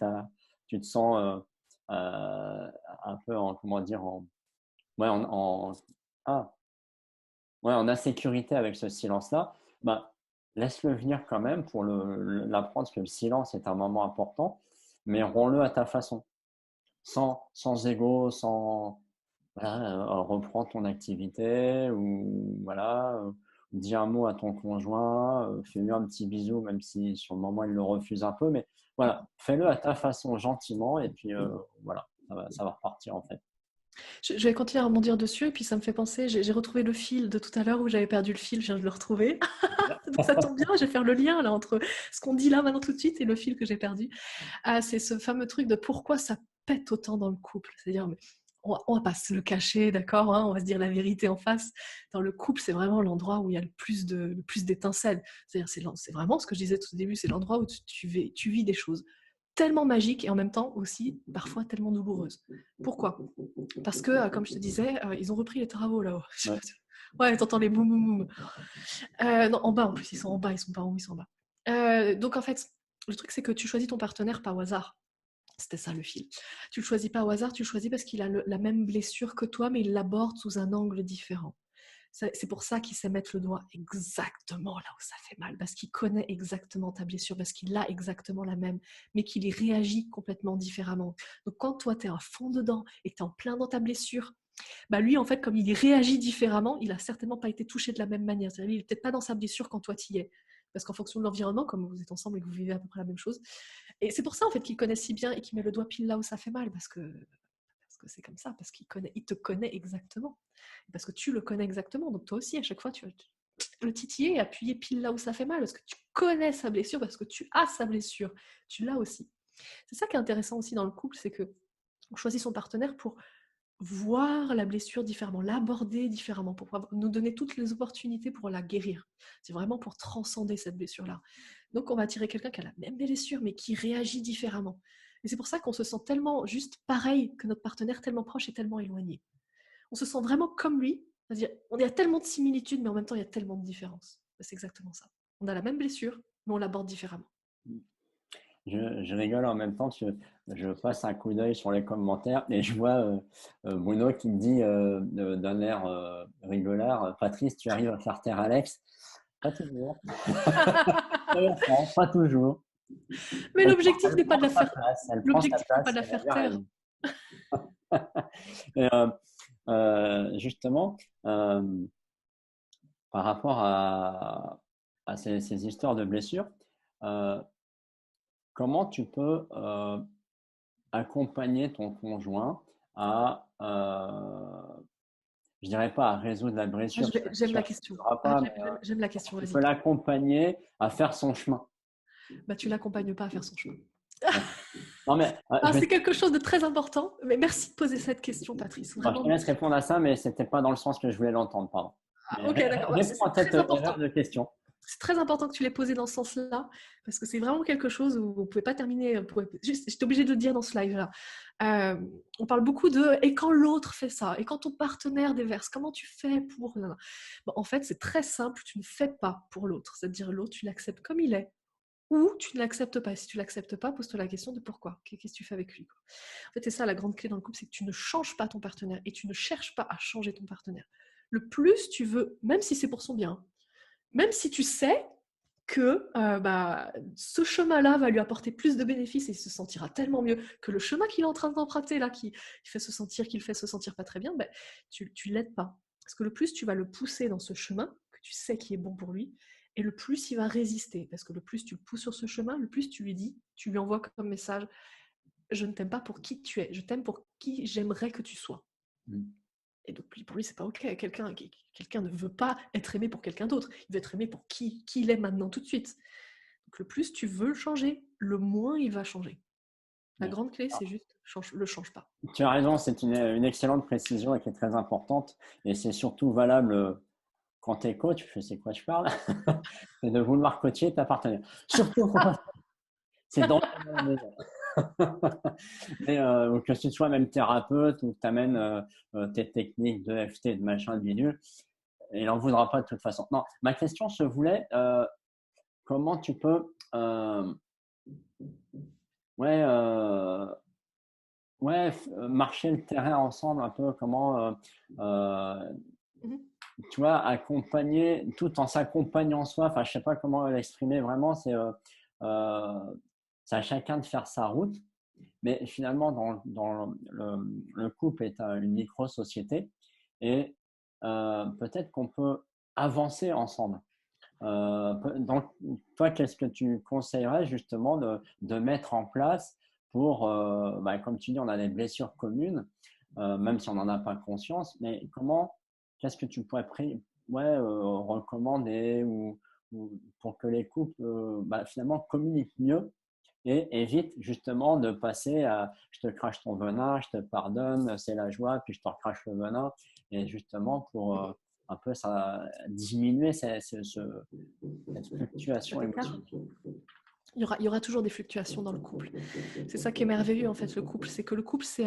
tu te sens un peu en, comment dire, ouais, ah, ouais, en insécurité avec ce silence-là, bah, laisse-le venir quand même pour l'apprendre, parce que le silence est un moment important, mais romps-le à ta façon, sans ego, sans, voilà, reprends ton activité ou voilà, dis un mot à ton conjoint, fais-lui un petit bisou, même si sur le moment il le refuse un peu, mais voilà, fais-le à ta façon, gentiment, et puis voilà, ça va repartir en fait. Je vais continuer à rebondir dessus, et puis ça me fait penser, j'ai retrouvé le fil de tout à l'heure où j'avais perdu le fil, je viens de le retrouver. Donc ça tombe bien, je vais faire le lien là entre ce qu'on dit là maintenant tout de suite et le fil que j'ai perdu. Ah, c'est ce fameux truc de pourquoi ça pète autant dans le couple. C'est-à-dire, mais on va pas se le cacher, d'accord, hein, on va se dire la vérité en face. Dans le couple, c'est vraiment l'endroit où il y a le plus d'étincelles. C'est-à-dire, c'est vraiment ce que je disais tout au début, c'est l'endroit où tu vis des choses tellement magiques et en même temps aussi parfois tellement douloureuses. Pourquoi? Parce que, comme je te disais, ils ont repris les travaux là-haut. Ouais. Ouais, t'entends les boum boum boum. Non, en bas en plus, ils sont en bas, ils sont pas en haut, ils sont en bas. Donc en fait, le truc c'est que tu choisis ton partenaire pas au hasard. C'était ça le fil. Tu le choisis pas au hasard, tu le choisis parce qu'il a la même blessure que toi, mais il l'aborde sous un angle différent. C'est pour ça qu'il sait mettre le doigt exactement là où ça fait mal, parce qu'il connaît exactement ta blessure, parce qu'il a exactement la même, mais qu'il y réagit complètement différemment. Donc quand toi, tu es à fond dedans et que tu es en plein dans ta blessure, bah lui, en fait, comme il y réagit différemment, il a certainement pas été touché de la même manière. C'est-à-dire, il est peut-être pas dans sa blessure quand toi, tu y es. Parce qu'en fonction de l'environnement, comme vous êtes ensemble et que vous vivez à peu près la même chose, et c'est pour ça en fait qu'il connaît si bien et qu'il met le doigt pile là où ça fait mal, parce que c'est comme ça, parce il te connaît exactement, parce que tu le connais exactement. Donc toi aussi, à chaque fois, tu vas le titiller et appuyer pile là où ça fait mal, parce que tu connais sa blessure, parce que tu as sa blessure, tu l'as aussi. C'est ça qui est intéressant aussi dans le couple, c'est que on choisit son partenaire pour voir la blessure différemment, l'aborder différemment, pour nous donner toutes les opportunités pour la guérir. C'est vraiment pour transcender cette blessure-là. Donc on va attirer quelqu'un qui a la même blessure, mais qui réagit différemment. Et c'est pour ça qu'on se sent tellement juste pareil que notre partenaire, tellement proche et tellement éloigné. On se sent vraiment comme lui, c'est-à-dire on a tellement de similitudes, mais en même temps il y a tellement de différences. C'est exactement ça. On a la même blessure, mais on l'aborde différemment. Je rigole en même temps, je passe un coup d'œil sur les commentaires et je vois Bruno qui me dit d'un air rigolard, Patrice, tu arrives à faire taire Alex? Pas toujours. Pas toujours. Mais l'objectif Elle n'est pas prend de la sa faire. place, elle prend sa L'objectif n'est pas place de la et elle a faire bien taire. raison. Et, justement, par rapport à ces histoires de blessures, euh, comment tu peux accompagner ton conjoint à, je dirais pas à résoudre la blessure. J'aime la question. J'aime la question, Tu vas-y. peux l'accompagner à faire son chemin. Bah, tu l'accompagnes pas à faire son chemin. Non, mais C'est quelque chose de très important. Mais merci de poser cette question, Patrice. je te laisse répondre à ça, mais ce n'était pas dans le sens que je voulais l'entendre, pardon. Ok, d'accord. Réponds à cette erreur de question. C'est très important que tu l'aies posé dans ce sens-là, parce que c'est vraiment quelque chose où vous ne pouvez pas terminer. J'étais obligée de le dire dans ce live-là. On parle beaucoup de « et quand l'autre fait ça ?» et quand ton partenaire déverse, comment tu fais pour… Bon, en fait, c'est très simple, tu ne fais pas pour l'autre. C'est-à-dire l'autre, tu l'acceptes comme il est, ou tu ne l'acceptes pas. Si tu ne l'acceptes pas, pose-toi la question de pourquoi. Qu'est-ce que tu fais avec lui, quoi. En fait, c'est ça la grande clé dans le couple, c'est que tu ne changes pas ton partenaire et tu ne cherches pas à changer ton partenaire. Le plus tu veux, même si c'est pour son bien, même si tu sais que ce chemin-là va lui apporter plus de bénéfices et il se sentira tellement mieux que le chemin qu'il est en train d'emprunter, là, qu'il fait se sentir pas très bien, tu ne l'aides pas. Parce que le plus tu vas le pousser dans ce chemin, que tu sais qui est bon pour lui, et le plus il va résister. Parce que le plus tu le pousses sur ce chemin, le plus tu lui dis, tu lui envoies comme message, je ne t'aime pas pour qui tu es, je t'aime pour qui j'aimerais que tu sois. Et donc, pour lui, c'est pas OK. Quelqu'un ne veut pas être aimé pour quelqu'un d'autre. Il veut être aimé pour qui il est maintenant, tout de suite. Donc, le plus tu veux le changer, le moins il va changer. La grande clé, c'est juste, le change pas. Tu as raison, c'est une excellente précision et qui est très importante. Et c'est surtout valable quand tu es coach, je sais quoi je parle, c'est de vouloir coacher ta partenaire. Surtout, c'est dans la maison. Mais que tu sois même thérapeute ou que tu amènes tes techniques de FT, de machin, de bidule, il n'en voudra pas de toute façon. Non, ma question se voulait, comment tu peux marcher le terrain ensemble un peu, comment tu vois, accompagner tout en s'accompagnant soi, enfin je sais pas comment l'exprimer vraiment, c'est à chacun de faire sa route. Mais finalement, dans le couple est une micro-société et peut-être qu'on peut avancer ensemble. Donc, toi, qu'est-ce que tu conseillerais justement de mettre en place pour, comme tu dis, on a des blessures communes, même si on n'en a pas conscience, mais qu'est-ce que tu pourrais recommander ou pour que les couples finalement communiquent mieux et évite justement de passer à je te crache ton venin, je te pardonne, c'est la joie, puis je te recrache le venin. Et justement pour un peu ça, diminuer cette fluctuation émotionnelle. Il y aura toujours des fluctuations dans le couple. C'est ça qui est merveilleux en fait, le couple. C'est que le couple, c'est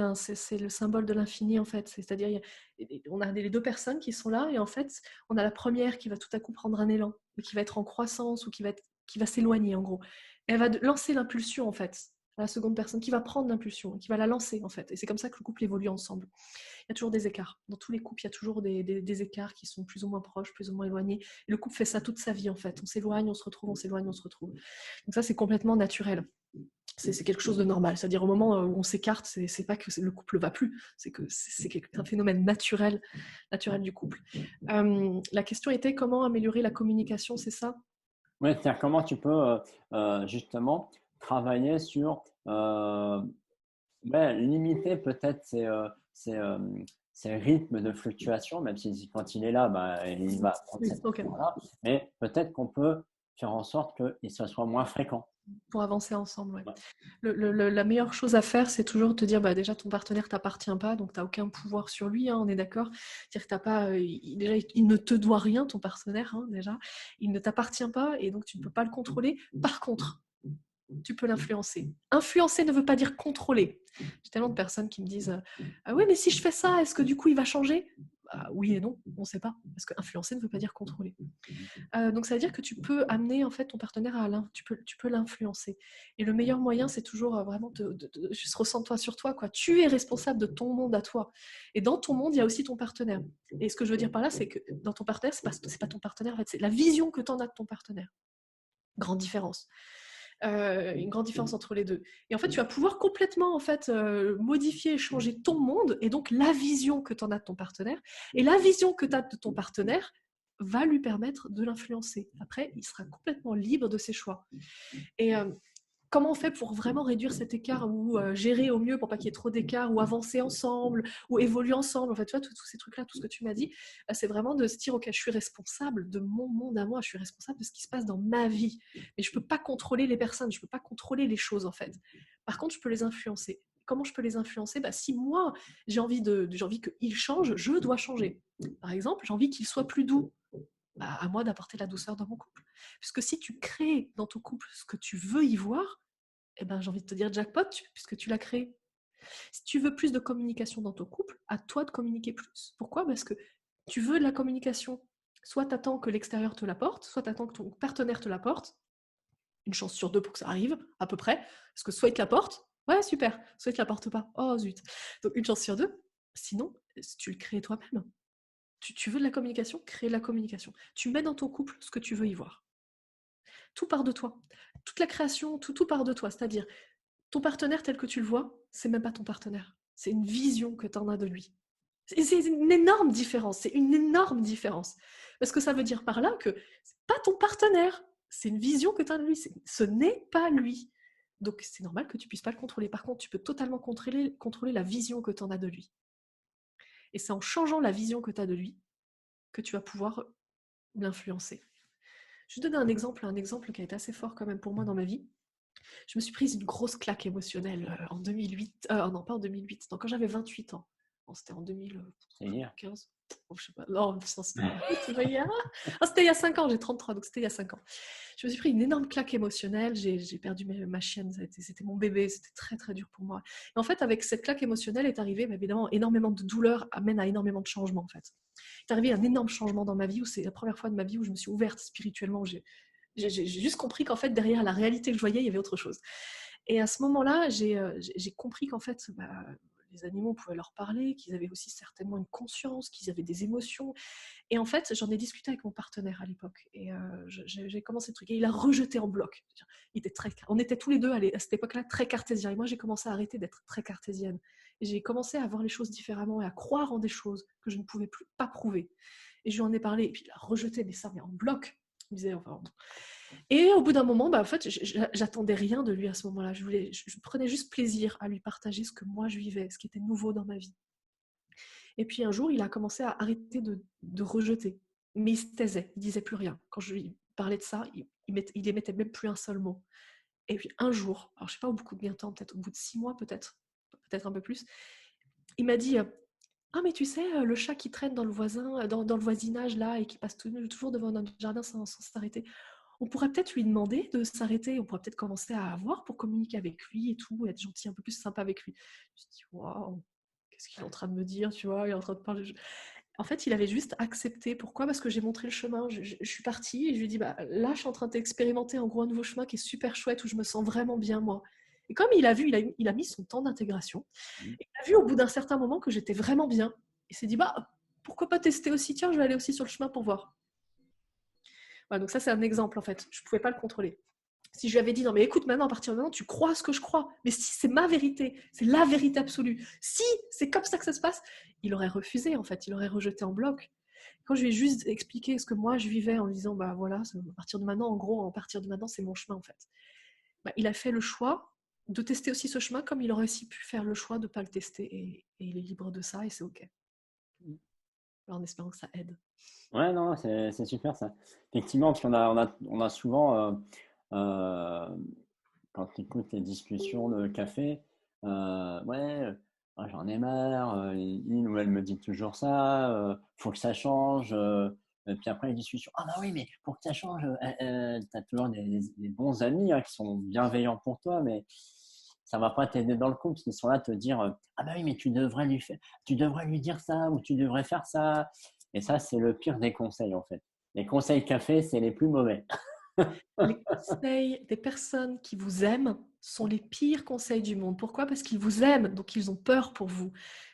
le symbole de l'infini en fait. C'est-à-dire, on a les deux personnes qui sont là et en fait, on a la première qui va tout à coup prendre un élan, et qui va être en croissance ou qui va s'éloigner en gros. Et elle va lancer l'impulsion en fait. La seconde personne qui va prendre l'impulsion, qui va la lancer en fait. Et c'est comme ça que le couple évolue ensemble. Il y a toujours des écarts. Dans tous les couples, il y a toujours des écarts qui sont plus ou moins proches, plus ou moins éloignés. Et le couple fait ça toute sa vie en fait. On s'éloigne, on se retrouve, on s'éloigne, on se retrouve. Donc ça, c'est complètement naturel. C'est quelque chose de normal. C'est-à-dire au moment où on s'écarte, c'est pas que le couple ne va plus, c'est que c'est un phénomène naturel du couple. La question était comment améliorer la communication, c'est ça? Oui, c'est-à-dire comment tu peux justement travailler sur limiter peut-être ces rythmes de fluctuation, même si quand il est là, il va prendre cette là, mais peut-être qu'on peut faire en sorte qu'il soit moins fréquent. Pour avancer ensemble, ouais. La meilleure chose à faire, c'est toujours de te dire, déjà ton partenaire t'appartient pas, donc tu n'as aucun pouvoir sur lui, hein, on est d'accord. C'est-à-dire que t'as pas, déjà, il ne te doit rien, ton partenaire, hein, déjà. Il ne t'appartient pas et donc tu ne peux pas le contrôler. Par contre, tu peux l'influencer. Influencer ne veut pas dire contrôler. J'ai tellement de personnes qui me disent ah oui, mais si je fais ça, est-ce que du coup il va changer? Oui et non, on ne sait pas. Parce que influencer ne veut pas dire contrôler. Donc ça veut dire que tu peux amener en fait ton partenaire tu peux l'influencer. Et le meilleur moyen, c'est toujours vraiment juste ressens-toi sur toi, quoi. Tu es responsable de ton monde à toi. Et dans ton monde, il y a aussi ton partenaire. Et ce que je veux dire par là, c'est que dans ton partenaire, c'est pas ton partenaire, en fait, c'est la vision que tu en as de ton partenaire. Grande différence. Une grande différence entre les deux. Et en fait, tu vas pouvoir complètement en fait, modifier, changer ton monde et donc la vision que tu en as de ton partenaire. Et la vision que tu as de ton partenaire va lui permettre de l'influencer. Après, il sera complètement libre de ses choix. Et comment on fait pour vraiment réduire cet écart ou gérer au mieux pour pas qu'il y ait trop d'écart ou avancer ensemble ou évoluer ensemble. En fait, tu vois, tous ces trucs-là, tout ce que tu m'as dit, c'est vraiment de se dire, ok, je suis responsable de mon monde à moi, je suis responsable de ce qui se passe dans ma vie. Mais je peux pas contrôler les personnes, je peux pas contrôler les choses en fait. Par contre, je peux les influencer. Comment je peux les influencer? Si moi, j'ai envie qu'ils changent, je dois changer. Par exemple, j'ai envie qu'il soit plus doux. À moi d'apporter la douceur dans mon couple. Puisque si tu crées dans ton couple ce que tu veux y voir, j'ai envie de te dire jackpot, puisque tu l'as créé. Si tu veux plus de communication dans ton couple, à toi de communiquer plus. Pourquoi? Parce que tu veux de la communication. Soit tu attends que l'extérieur te l'apporte, soit tu attends que ton partenaire te l'apporte. Une chance sur deux pour que ça arrive, à peu près. Parce que soit il te l'apporte, ouais, super. Soit il te l'apporte pas, oh zut. Donc une chance sur deux. Sinon, tu le crées toi-même. Tu veux de la communication, crée de la communication. Tu mets dans ton couple ce que tu veux y voir. Tout part de toi. Toute la création, tout part de toi. C'est-à-dire, ton partenaire tel que tu le vois, c'est même pas ton partenaire. C'est une vision que tu en as de lui. C'est une énorme différence. C'est une énorme différence. Parce que ça veut dire par là que c'est pas ton partenaire. C'est une vision que tu as de lui. Ce n'est pas lui. Donc c'est normal que tu puisses pas le contrôler. Par contre, tu peux totalement contrôler la vision que tu en as de lui. Et c'est en changeant la vision que tu as de lui que tu vas pouvoir l'influencer. Je vais te donner un exemple qui a été assez fort quand même pour moi dans ma vie. Je me suis prise une grosse claque émotionnelle en 2008. Non, pas en 2008. Non, quand j'avais 28 ans. Bon, c'était en 2015. Oh, je sais pas. Non, c'était il y a 5 ans. J'ai 33, donc c'était il y a 5 ans. Je me suis pris une énorme claque émotionnelle. J'ai perdu ma chienne. C'était mon bébé. C'était très, très dur pour moi. Et en fait, avec cette claque émotionnelle est arrivé, évidemment, énormément de douleur amène à énormément de changements, en fait. Il est arrivé un énorme changement dans ma vie où c'est la première fois de ma vie où je me suis ouverte spirituellement. J'ai juste compris qu'en fait, derrière la réalité que je voyais, il y avait autre chose. Et à ce moment-là, j'ai compris qu'en fait, les animaux pouvaient leur parler, qu'ils avaient aussi certainement une conscience, qu'ils avaient des émotions. Et en fait, j'en ai discuté avec mon partenaire à l'époque. Et j'ai commencé le truc. Et il a rejeté en bloc. On était tous les deux à cette époque-là très cartésiens. Et moi, j'ai commencé à arrêter d'être très cartésienne. Et j'ai commencé à voir les choses différemment et à croire en des choses que je ne pouvais plus pas prouver. Et je lui en ai parlé. Et puis il a rejeté, mais en bloc. Il me disait, enfin, et au bout d'un moment, en fait, j'attendais rien de lui à ce moment-là. Je prenais juste plaisir à lui partager ce que moi je vivais, ce qui était nouveau dans ma vie. Et puis un jour, il a commencé à arrêter de rejeter. Mais il se taisait, il disait plus rien. Quand je lui parlais de ça, il émettait même plus un seul mot. Et puis un jour, alors je sais pas au bout de combien de temps, peut-être au bout de 6 mois, peut-être un peu plus, il m'a dit ah mais tu sais, le chat qui traîne dans le voisinage là et qui passe toujours devant notre jardin sans s'arrêter, on pourrait peut-être lui demander de s'arrêter, on pourrait peut-être commencer à voir pour communiquer avec lui et tout, être gentil, un peu plus sympa avec lui. Je me suis dit, waouh, qu'est-ce qu'il est en train de me dire, tu vois, il est en train de parler. En fait, il avait juste accepté. Pourquoi? Parce que j'ai montré le chemin. Je suis partie et je lui ai dit, là, je suis en train d'expérimenter en gros un nouveau chemin qui est super chouette, où je me sens vraiment bien, moi. Et comme il a vu, il a mis son temps d'intégration. Il a vu au bout d'un certain moment que j'étais vraiment bien. Il s'est dit, pourquoi pas tester aussi? Tiens, je vais aller aussi sur le chemin pour voir. Voilà, donc ça, c'est un exemple, en fait. Je ne pouvais pas le contrôler. Si je lui avais dit, non mais écoute, maintenant, à partir de maintenant, tu crois ce que je crois, mais si c'est ma vérité, c'est la vérité absolue, si c'est comme ça que ça se passe, il aurait refusé, en fait, il aurait rejeté en bloc. Quand je lui ai juste expliqué ce que moi je vivais en lui disant, voilà, à partir de maintenant, en gros, à partir de maintenant, c'est mon chemin, en fait. Il a fait le choix de tester aussi ce chemin, comme il aurait aussi pu faire le choix de ne pas le tester, et il est libre de ça, et c'est OK. Alors, en espérant que ça aide. Ouais, non, c'est super ça. Effectivement, parce qu'on a souvent, quand tu écoutes les discussions de café, ouais, j'en ai marre, il ou elle me dit toujours ça, faut que ça change. Et puis après, les discussions, ah bah oui, mais pour que ça change, tu as toujours des bons amis qui sont bienveillants pour toi, mais ça va pas t'aider dans le couple, parce qu'ils sont là à te dire, ah bah oui, mais tu devrais lui dire ça, ou tu devrais faire ça. Et ça, c'est le pire des conseils, en fait. Les conseils café, c'est les plus mauvais. Les conseils des personnes qui vous aiment sont les pires conseils du monde. Pourquoi? Parce qu'ils vous aiment, donc ils ont peur pour vous.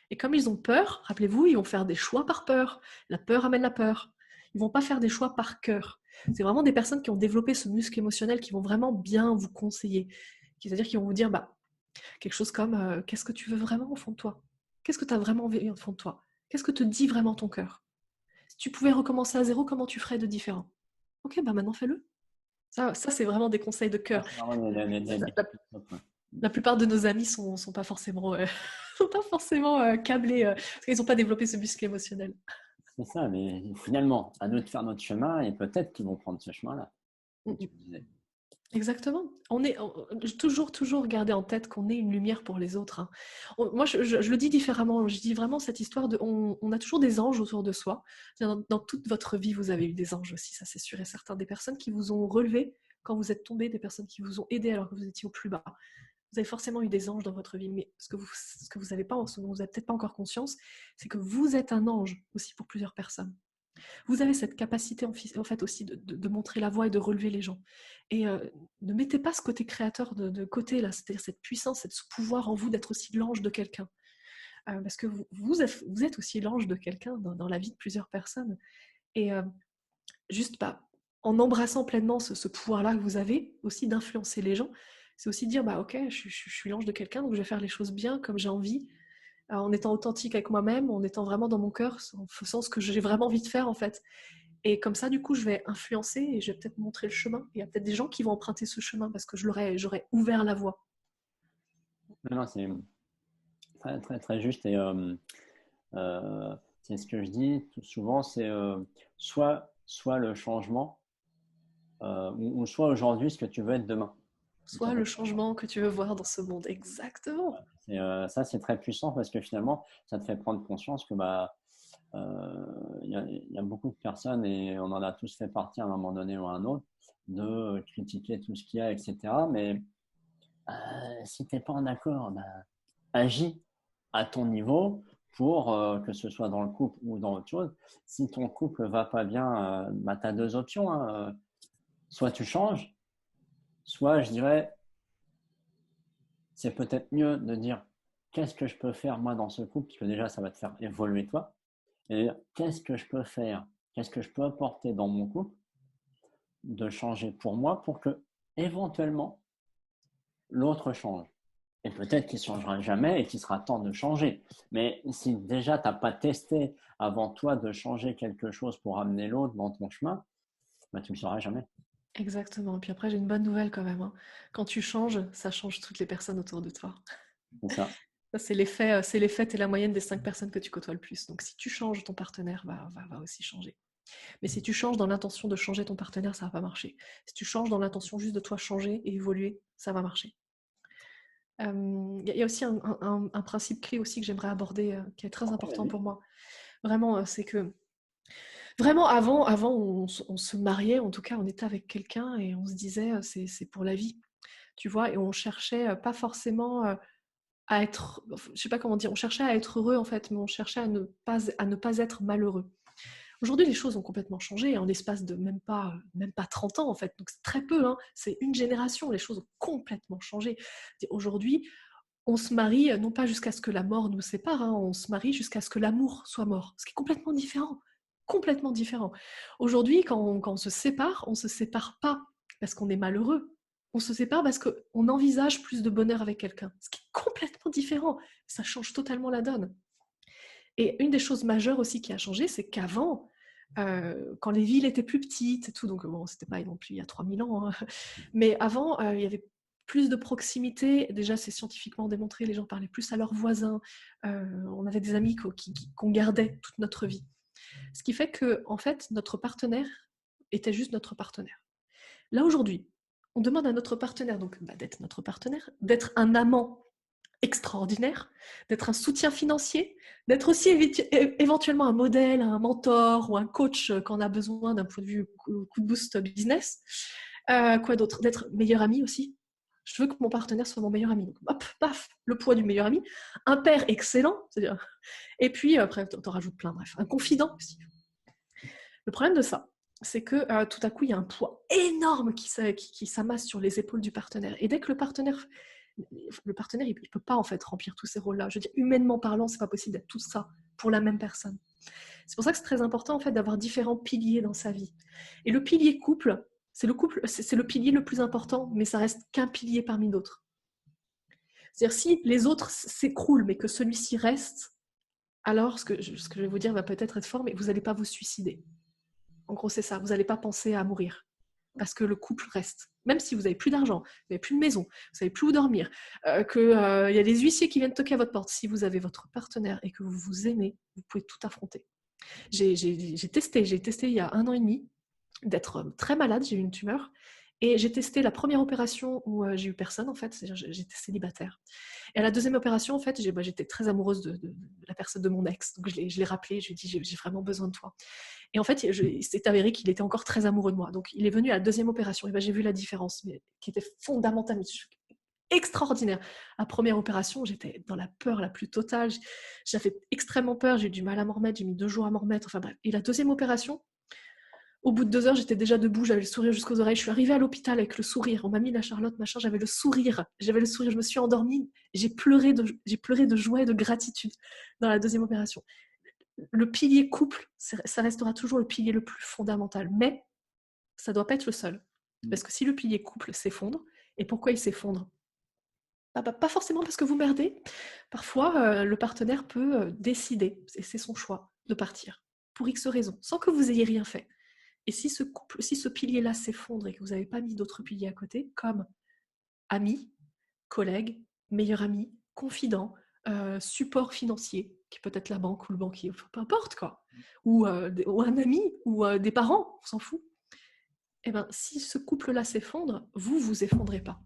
Et comme ils ont peur, rappelez-vous, ils vont faire des choix par peur. La peur amène la peur. Ils ne vont pas faire des choix par cœur. C'est vraiment des personnes qui ont développé ce muscle émotionnel qui vont vraiment bien vous conseiller. C'est-à-dire qu'ils vont vous dire quelque chose comme qu'est-ce que tu veux vraiment au fond de toi? Qu'est-ce que tu as vraiment envie au fond de toi? Qu'est-ce que te dit vraiment ton cœur? Si tu pouvais recommencer à zéro, comment tu ferais de différent? Ok, maintenant fais-le. Ça c'est vraiment des conseils de Ça, cœur. c'est vraiment La, la- la plupart de nos amis sont pas forcément, sont pas forcément câblés parce qu'ils n'ont pas développé ce muscle émotionnel. c'est ça, mais finalement, à nous de faire notre chemin et peut-être qu'ils vont prendre ce chemin-là, Mm, comme tu mm. me disais. Exactement. Toujours garder en tête qu'on est une lumière pour les autres, hein. Moi, je le dis différemment. Je dis vraiment cette histoire de, on a toujours des anges autour de soi. Dans toute votre vie, vous avez eu des anges aussi, ça c'est sûr et certain. Des personnes qui vous ont relevé quand vous êtes tombé, des personnes qui vous ont aidé alors que vous étiez au plus bas. Vous avez forcément eu des anges dans votre vie, mais ce que vous n'avez pas, ce dont vous n'avez peut-être pas encore conscience, c'est que vous êtes un ange aussi pour plusieurs personnes. Vous avez cette capacité en fait aussi de montrer la voie et de relever les gens. Et ne mettez pas ce côté créateur de côté, là, c'est-à-dire cette puissance, ce pouvoir en vous d'être aussi l'ange de quelqu'un. Parce que vous êtes aussi l'ange de quelqu'un dans la vie de plusieurs personnes. Et juste en embrassant pleinement ce pouvoir-là que vous avez, aussi d'influencer les gens, c'est aussi dire, bah ok, je suis l'ange de quelqu'un, donc je vais faire les choses bien, comme j'ai envie, en étant authentique avec moi-même, en étant vraiment dans mon cœur, en faisant ce que j'ai vraiment envie de faire en fait. Et comme ça, du coup, je vais influencer et je vais peut-être montrer le chemin. Il y a peut-être des gens qui vont emprunter ce chemin parce que j'aurais ouvert la voie. Non, non, c'est très, très, très juste. Et euh, c'est ce que je dis tout souvent, c'est soit le changement, ou soit aujourd'hui ce que tu veux être demain. Soit le changement que tu veux voir dans ce monde. Exactement. Ça, c'est très puissant parce que finalement, ça te fait prendre conscience que il y a beaucoup de personnes, et on en a tous fait partie à un moment donné ou à un autre, de critiquer tout ce qu'il y a, etc. Mais si tu n'es pas en accord, agis à ton niveau pour que ce soit dans le couple ou dans autre chose. Si ton couple ne va pas bien, tu as deux options, hein. Soit tu changes, soit je dirais, c'est peut-être mieux de dire qu'est-ce que je peux faire moi dans ce couple, parce que déjà ça va te faire évoluer toi, et qu'est-ce que je peux faire, qu'est-ce que je peux apporter dans mon couple, de changer pour moi pour que éventuellement l'autre change. Et peut-être qu'il ne changera jamais et qu'il sera temps de changer. Mais si déjà tu n'as pas testé avant toi de changer quelque chose pour amener l'autre dans ton chemin, tu ne le sauras jamais. Exactement. Et puis après, j'ai une bonne nouvelle quand même, hein. Quand tu changes, ça change toutes les personnes autour de toi. C'est ça. Ça, c'est l'effet, t'es la moyenne des 5 personnes que tu côtoies le plus. Donc si tu changes, ton partenaire va aussi changer. Mais si tu changes dans l'intention de changer ton partenaire, ça va pas marcher. Si tu changes dans l'intention juste de toi changer et évoluer, ça va marcher. Y a aussi un principe clé aussi que j'aimerais aborder, qui est très Okay, important vas-y. pour moi. Vraiment, c'est que vraiment avant on se mariait, en tout cas on était avec quelqu'un et on se disait c'est pour la vie, tu vois, et on cherchait pas forcément à être, je sais pas comment dire, on cherchait à être heureux en fait, mais on cherchait à ne pas être malheureux. Aujourd'hui, les choses ont complètement changé en l'espace de même pas 30 ans en fait, donc c'est très peu, hein. C'est une génération, les choses ont complètement changé. Aujourd'hui, on se marie non pas jusqu'à ce que la mort nous sépare, hein, on se marie jusqu'à ce que l'amour soit mort, ce qui est complètement différent. Complètement différent. Aujourd'hui, quand on se sépare pas parce qu'on est malheureux, on se sépare parce qu'on envisage plus de bonheur avec quelqu'un, ce qui est complètement différent. Ça change totalement la donne. Et une des choses majeures aussi qui a changé, c'est qu'avant, quand les villes étaient plus petites et tout, donc bon, c'était pas non plus il y a 3000 ans, hein, mais avant, il y avait plus de proximité. Déjà, c'est scientifiquement démontré, les gens parlaient plus à leurs voisins. On avait des amis qu'on gardait toute notre vie. Ce qui fait que, en fait, notre partenaire était juste notre partenaire. Là, aujourd'hui, on demande à notre partenaire donc d'être notre partenaire, d'être un amant extraordinaire, d'être un soutien financier, d'être aussi éventuellement un modèle, un mentor ou un coach quand on a besoin d'un point de vue coup de boost business. Quoi d'autre? D'être meilleur ami aussi. Je veux que mon partenaire soit mon meilleur ami. Donc, hop, paf, le poids du meilleur ami. Un père excellent, c'est-à-dire. Et puis, après, t'en rajoutes plein, bref. Un confident aussi. Le problème de ça, c'est que tout à coup, il y a un poids énorme qui s'amasse sur les épaules du partenaire. Et dès que le partenaire, il ne peut pas en fait remplir tous ces rôles-là. Je veux dire, humainement parlant, c'est pas possible d'être tout ça pour la même personne. C'est pour ça que c'est très important en fait d'avoir différents piliers dans sa vie. Et le pilier couple, c'est le pilier le plus important, mais ça reste qu'un pilier parmi d'autres. C'est-à-dire si les autres s'écroulent, mais que celui-ci reste, alors ce que je vais vous dire va peut-être être fort, mais vous n'allez pas vous suicider. En gros, c'est ça. Vous n'allez pas penser à mourir. parce que le couple reste. Même si vous n'avez plus d'argent, vous n'avez plus de maison, vous ne savez plus où dormir, qu'il y a des huissiers qui viennent toquer à votre porte, si vous avez votre partenaire et que vous vous aimez, vous pouvez tout affronter. J'ai testé il y a 1 an et demi d'être très malade, j'ai eu une tumeur, et j'ai testé la première opération où j'ai eu personne, en fait, j'étais célibataire. Et à la deuxième opération, en fait, j'étais très amoureuse de la personne de mon ex, donc je l'ai rappelé, je lui ai dit j'ai vraiment besoin de toi. Et en fait, il s'est avéré qu'il était encore très amoureux de moi, donc il est venu à la deuxième opération, et ben, j'ai vu la différence, mais qui était fondamentale, extraordinaire. À la première opération, j'étais dans la peur la plus totale, j'avais extrêmement peur, j'ai eu du mal à m'en remettre, j'ai mis 2 jours à m'en remettre, enfin bref. Et la deuxième opération, au bout de 2 heures, j'étais déjà debout, j'avais le sourire jusqu'aux oreilles. Je suis arrivée à l'hôpital avec le sourire. On m'a mis la Charlotte, machin, j'avais le sourire. Je me suis endormie. J'ai pleuré de joie et de gratitude dans la deuxième opération. Le pilier couple, ça restera toujours le pilier le plus fondamental. Mais ça ne doit pas être le seul. Parce que si le pilier couple s'effondre, et pourquoi il s'effondre ? Pas forcément parce que vous merdez. Parfois, le partenaire peut décider, et c'est son choix, de partir. Pour X raisons, sans que vous ayez rien fait. Et si ce pilier-là s'effondre et que vous n'avez pas mis d'autres piliers à côté, comme ami, collègue, meilleur ami, confident, support financier, qui peut être la banque ou le banquier, peu importe quoi, ou un ami, ou des parents, on s'en fout. Eh ben, si ce couple-là s'effondre, vous vous effondrez pas.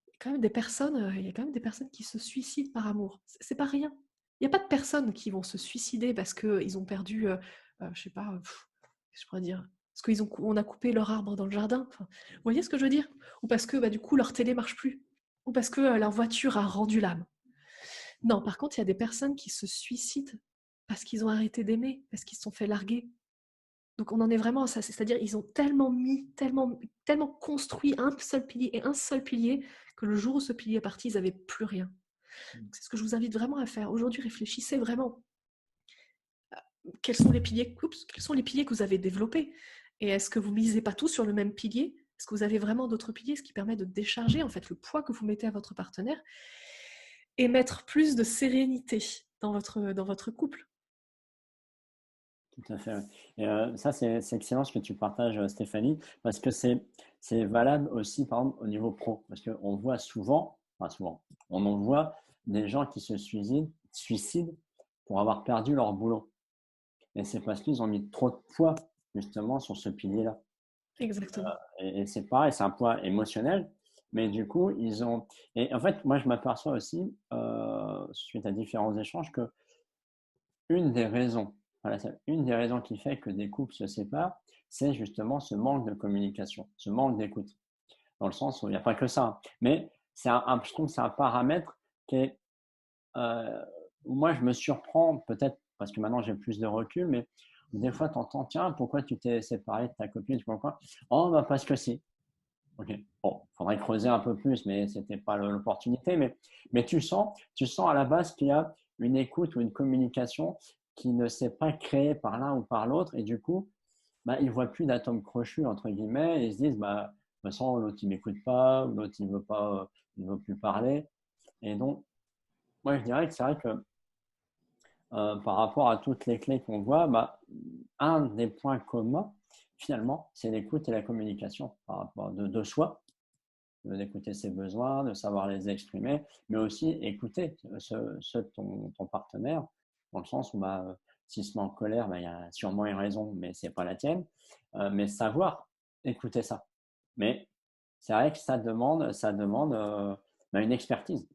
Il y a quand même des personnes qui se suicident par amour. C'est pas rien. Il n'y a pas de personnes qui vont se suicider parce qu'ils ont perdu, je sais pas, je pourrais dire, parce qu'on a coupé leur arbre dans le jardin. Enfin, vous voyez ce que je veux dire ? Ou parce que du coup leur télé marche plus. Ou parce que leur voiture a rendu l'âme. Non, par contre, il y a des personnes qui se suicident parce qu'ils ont arrêté d'aimer, parce qu'ils se sont fait larguer. Donc on en est vraiment à ça, c'est-à-dire ils ont tellement construit un seul pilier et un seul pilier que le jour où ce pilier est parti, ils n'avaient plus rien. Donc, c'est ce que je vous invite vraiment à faire. Aujourd'hui, réfléchissez vraiment. Quels sont les piliers que vous avez développés ? Et est-ce que vous ne misez pas tout sur le même pilier ? Est-ce que vous avez vraiment d'autres piliers, ce qui permet de décharger en fait le poids que vous mettez à votre partenaire et mettre plus de sérénité dans votre couple ? Tout à fait. Ouais. Et ça, c'est excellent ce que tu partages, Stéphanie, parce que c'est valable aussi, par exemple, au niveau pro. Parce qu'on voit souvent, enfin souvent, on en voit des gens qui se suicident pour avoir perdu leur boulot. Et c'est parce qu'ils ont mis trop de poids, justement, sur ce pilier-là. Exactement. Et c'est pareil, c'est un poids émotionnel, mais du coup, ils ont. Et en fait, moi, je m'aperçois aussi, suite à différents échanges, que une des raisons, voilà, une des raisons qui fait que des couples se séparent, c'est justement ce manque de communication, ce manque d'écoute. Dans le sens où il n'y a pas que ça, hein. Mais je trouve que c'est un paramètre qui est, où moi je me surprends, peut-être parce que maintenant j'ai plus de recul, mais des fois tu entends, tiens, pourquoi tu t'es séparé de ta copine, tu comprends quoi? Oh, bah parce que si. Ok. Bon, faudrait creuser un peu plus, mais c'était pas l'opportunité. Mais tu sens à la base qu'il y a une écoute ou une communication qui ne s'est pas créée par l'un ou par l'autre. Et du coup, bah, ils voient plus d'atomes crochus, entre guillemets, et ils se disent, bah, de toute façon, l'autre, il m'écoute pas, ou l'autre, il veut pas, il veut plus parler. Et donc, moi, je dirais que c'est vrai que par rapport à toutes les clés qu'on voit, bah, un des points communs, finalement, c'est l'écoute et la communication par rapport de soi, d'écouter ses besoins, de savoir les exprimer, mais aussi écouter ton partenaire, dans le sens où bah, s'il se met en colère, bah, il y a sûrement une raison, mais c'est pas la tienne. Mais savoir écouter ça. Mais c'est vrai que ça demande bah, une expertise.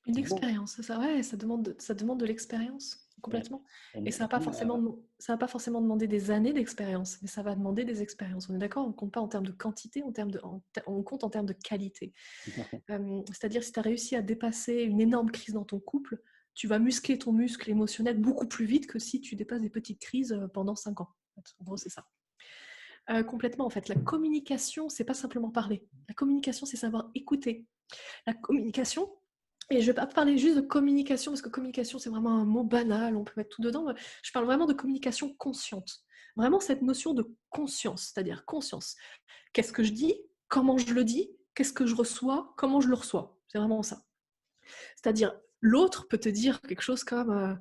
Une expérience, ça, ouais, ça demande de l'expérience, Et, complètement. et Et du ça coup, va pas forcément demander des années d'expérience, mais ça va demander des expériences. On est d'accord, on ne compte pas en termes de quantité, on compte en termes de qualité. tout à fait. C'est-à-dire, si tu as réussi à dépasser une énorme crise dans ton couple, tu vas muscler ton muscle émotionnel beaucoup plus vite que si tu dépasses des petites crises pendant 5 ans. En gros, c'est ça. Complètement, en fait. La communication, c'est pas simplement parler. La communication, c'est savoir écouter. La communication, et je ne vais pas parler juste de communication, parce que communication, c'est vraiment un mot banal, on peut mettre tout dedans. Je parle vraiment de communication consciente. Vraiment cette notion de conscience, c'est-à-dire conscience. Qu'est-ce que je dis ? Comment je le dis ? Qu'est-ce que je reçois ? Comment je le reçois ? C'est vraiment ça. C'est-à-dire, l'autre peut te dire quelque chose comme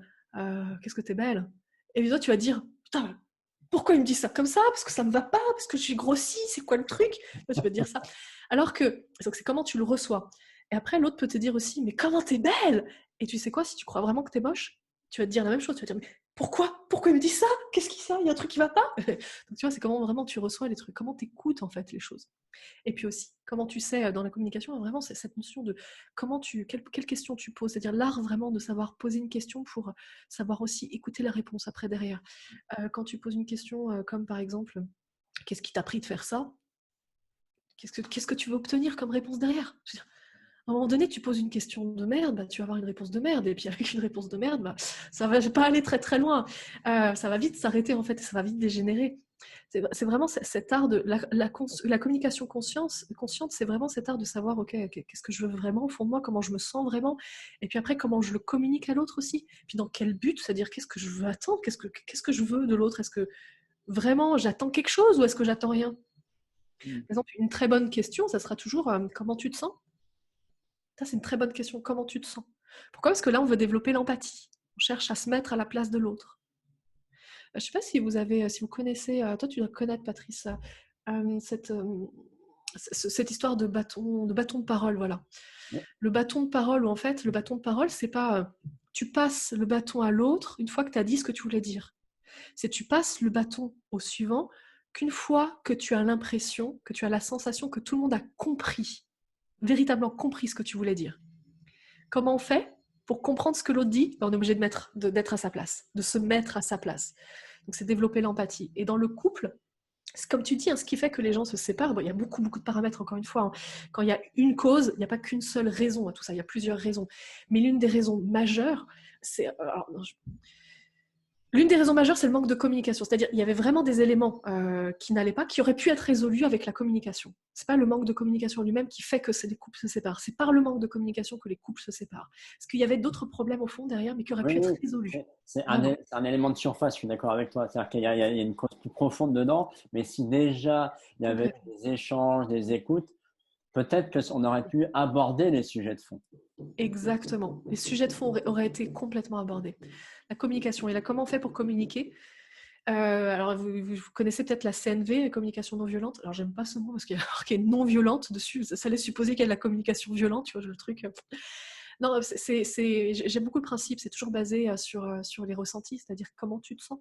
qu'est-ce que t'es belle ? Et puis toi, tu vas dire putain, pourquoi il me dit ça comme ça? Parce que ça me va pas, parce que je suis grossie, c'est quoi le truc? Tu peux te dire ça. Alors que c'est comment tu le reçois. Et après, l'autre peut te dire aussi, mais comment t'es belle? Et tu sais quoi, si tu crois vraiment que t'es moche, tu vas te dire la même chose. Tu vas te dire, mais pourquoi? Pourquoi il me dit ça? Qu'est-ce qu'il ça? Il y a un truc qui va pas? Donc tu vois, c'est comment vraiment tu reçois les trucs, comment tu écoutes en fait les choses. Et puis aussi, comment tu sais dans la communication, vraiment, c'est cette notion de quelle question tu poses, c'est-à-dire l'art vraiment de savoir poser une question pour savoir aussi écouter la réponse après derrière. Quand tu poses une question comme par exemple, qu'est-ce qui t'a pris de faire ça? Qu'est-ce que tu veux obtenir comme réponse derrière? Je veux dire, à un moment donné, tu poses une question de merde, bah, tu vas avoir une réponse de merde. Et puis avec une réponse de merde, bah, ça va pas aller très très loin. Ça va vite s'arrêter en fait, ça va vite dégénérer. C'est vraiment cet art de la communication consciente, c'est vraiment cet art de savoir, ok, qu'est-ce que je veux vraiment au fond de moi, comment je me sens vraiment, et puis après comment je le communique à l'autre aussi, puis dans quel but, c'est-à-dire qu'est-ce que je veux attendre, qu'est-ce que je veux de l'autre, est-ce que vraiment j'attends quelque chose ou est-ce que j'attends rien? Par exemple, une très bonne question, ça sera toujours comment tu te sens? Ça, c'est une très bonne question. Comment tu te sens? Pourquoi? Parce que là, on veut développer l'empathie. On cherche à se mettre à la place de l'autre. Je ne sais pas si vous connaissez, toi tu dois connaître, Patrice, euh, cette, euh, cette histoire de bâton de parole, voilà. Ouais. Le bâton de parole, où en fait, le bâton de parole, c'est pas tu passes le bâton à l'autre une fois que tu as dit ce que tu voulais dire. C'est tu passes le bâton au suivant qu'une fois que tu as l'impression, que tu as la sensation que tout le monde a compris, véritablement compris ce que tu voulais dire. Comment on fait pour comprendre ce que l'autre dit? On est obligé d'être à sa place, de se mettre à sa place. Donc c'est développer l'empathie. Et dans le couple, comme tu dis, ce qui fait que les gens se séparent, il y a beaucoup, beaucoup de paramètres, encore une fois. Quand il y a une cause, il n'y a pas qu'une seule raison à tout ça, il y a plusieurs raisons. Mais l'une des raisons majeures, c'est... L'une des raisons majeures, c'est le manque de communication. C'est-à-dire, il y avait vraiment des éléments qui n'allaient pas, qui auraient pu être résolus avec la communication. C'est pas le manque de communication lui-même qui fait que les couples se séparent. C'est par le manque de communication que les couples se séparent. Parce qu'il y avait d'autres problèmes au fond derrière, mais qui auraient Oui, pu être oui, résolus. c'est Vraiment. un élément de surface, je suis d'accord avec toi. C'est-à-dire qu'il y a une cause plus profonde dedans, mais si déjà il y avait Complètement. des échanges, des écoutes, peut-être qu'on aurait pu aborder les sujets de fond. Exactement. Les sujets de fond auraient été complètement abordés. La communication. Et là, comment on fait pour communiquer? Alors, vous connaissez peut-être la CNV, la communication non violente. Alors, j'aime pas ce mot parce qu'il y a marqué non violente dessus. Ça laisse supposer qu'il y a de la communication violente, tu vois, le truc. Non, j'aime beaucoup le principe. C'est toujours basé sur les ressentis, c'est-à-dire comment tu te sens.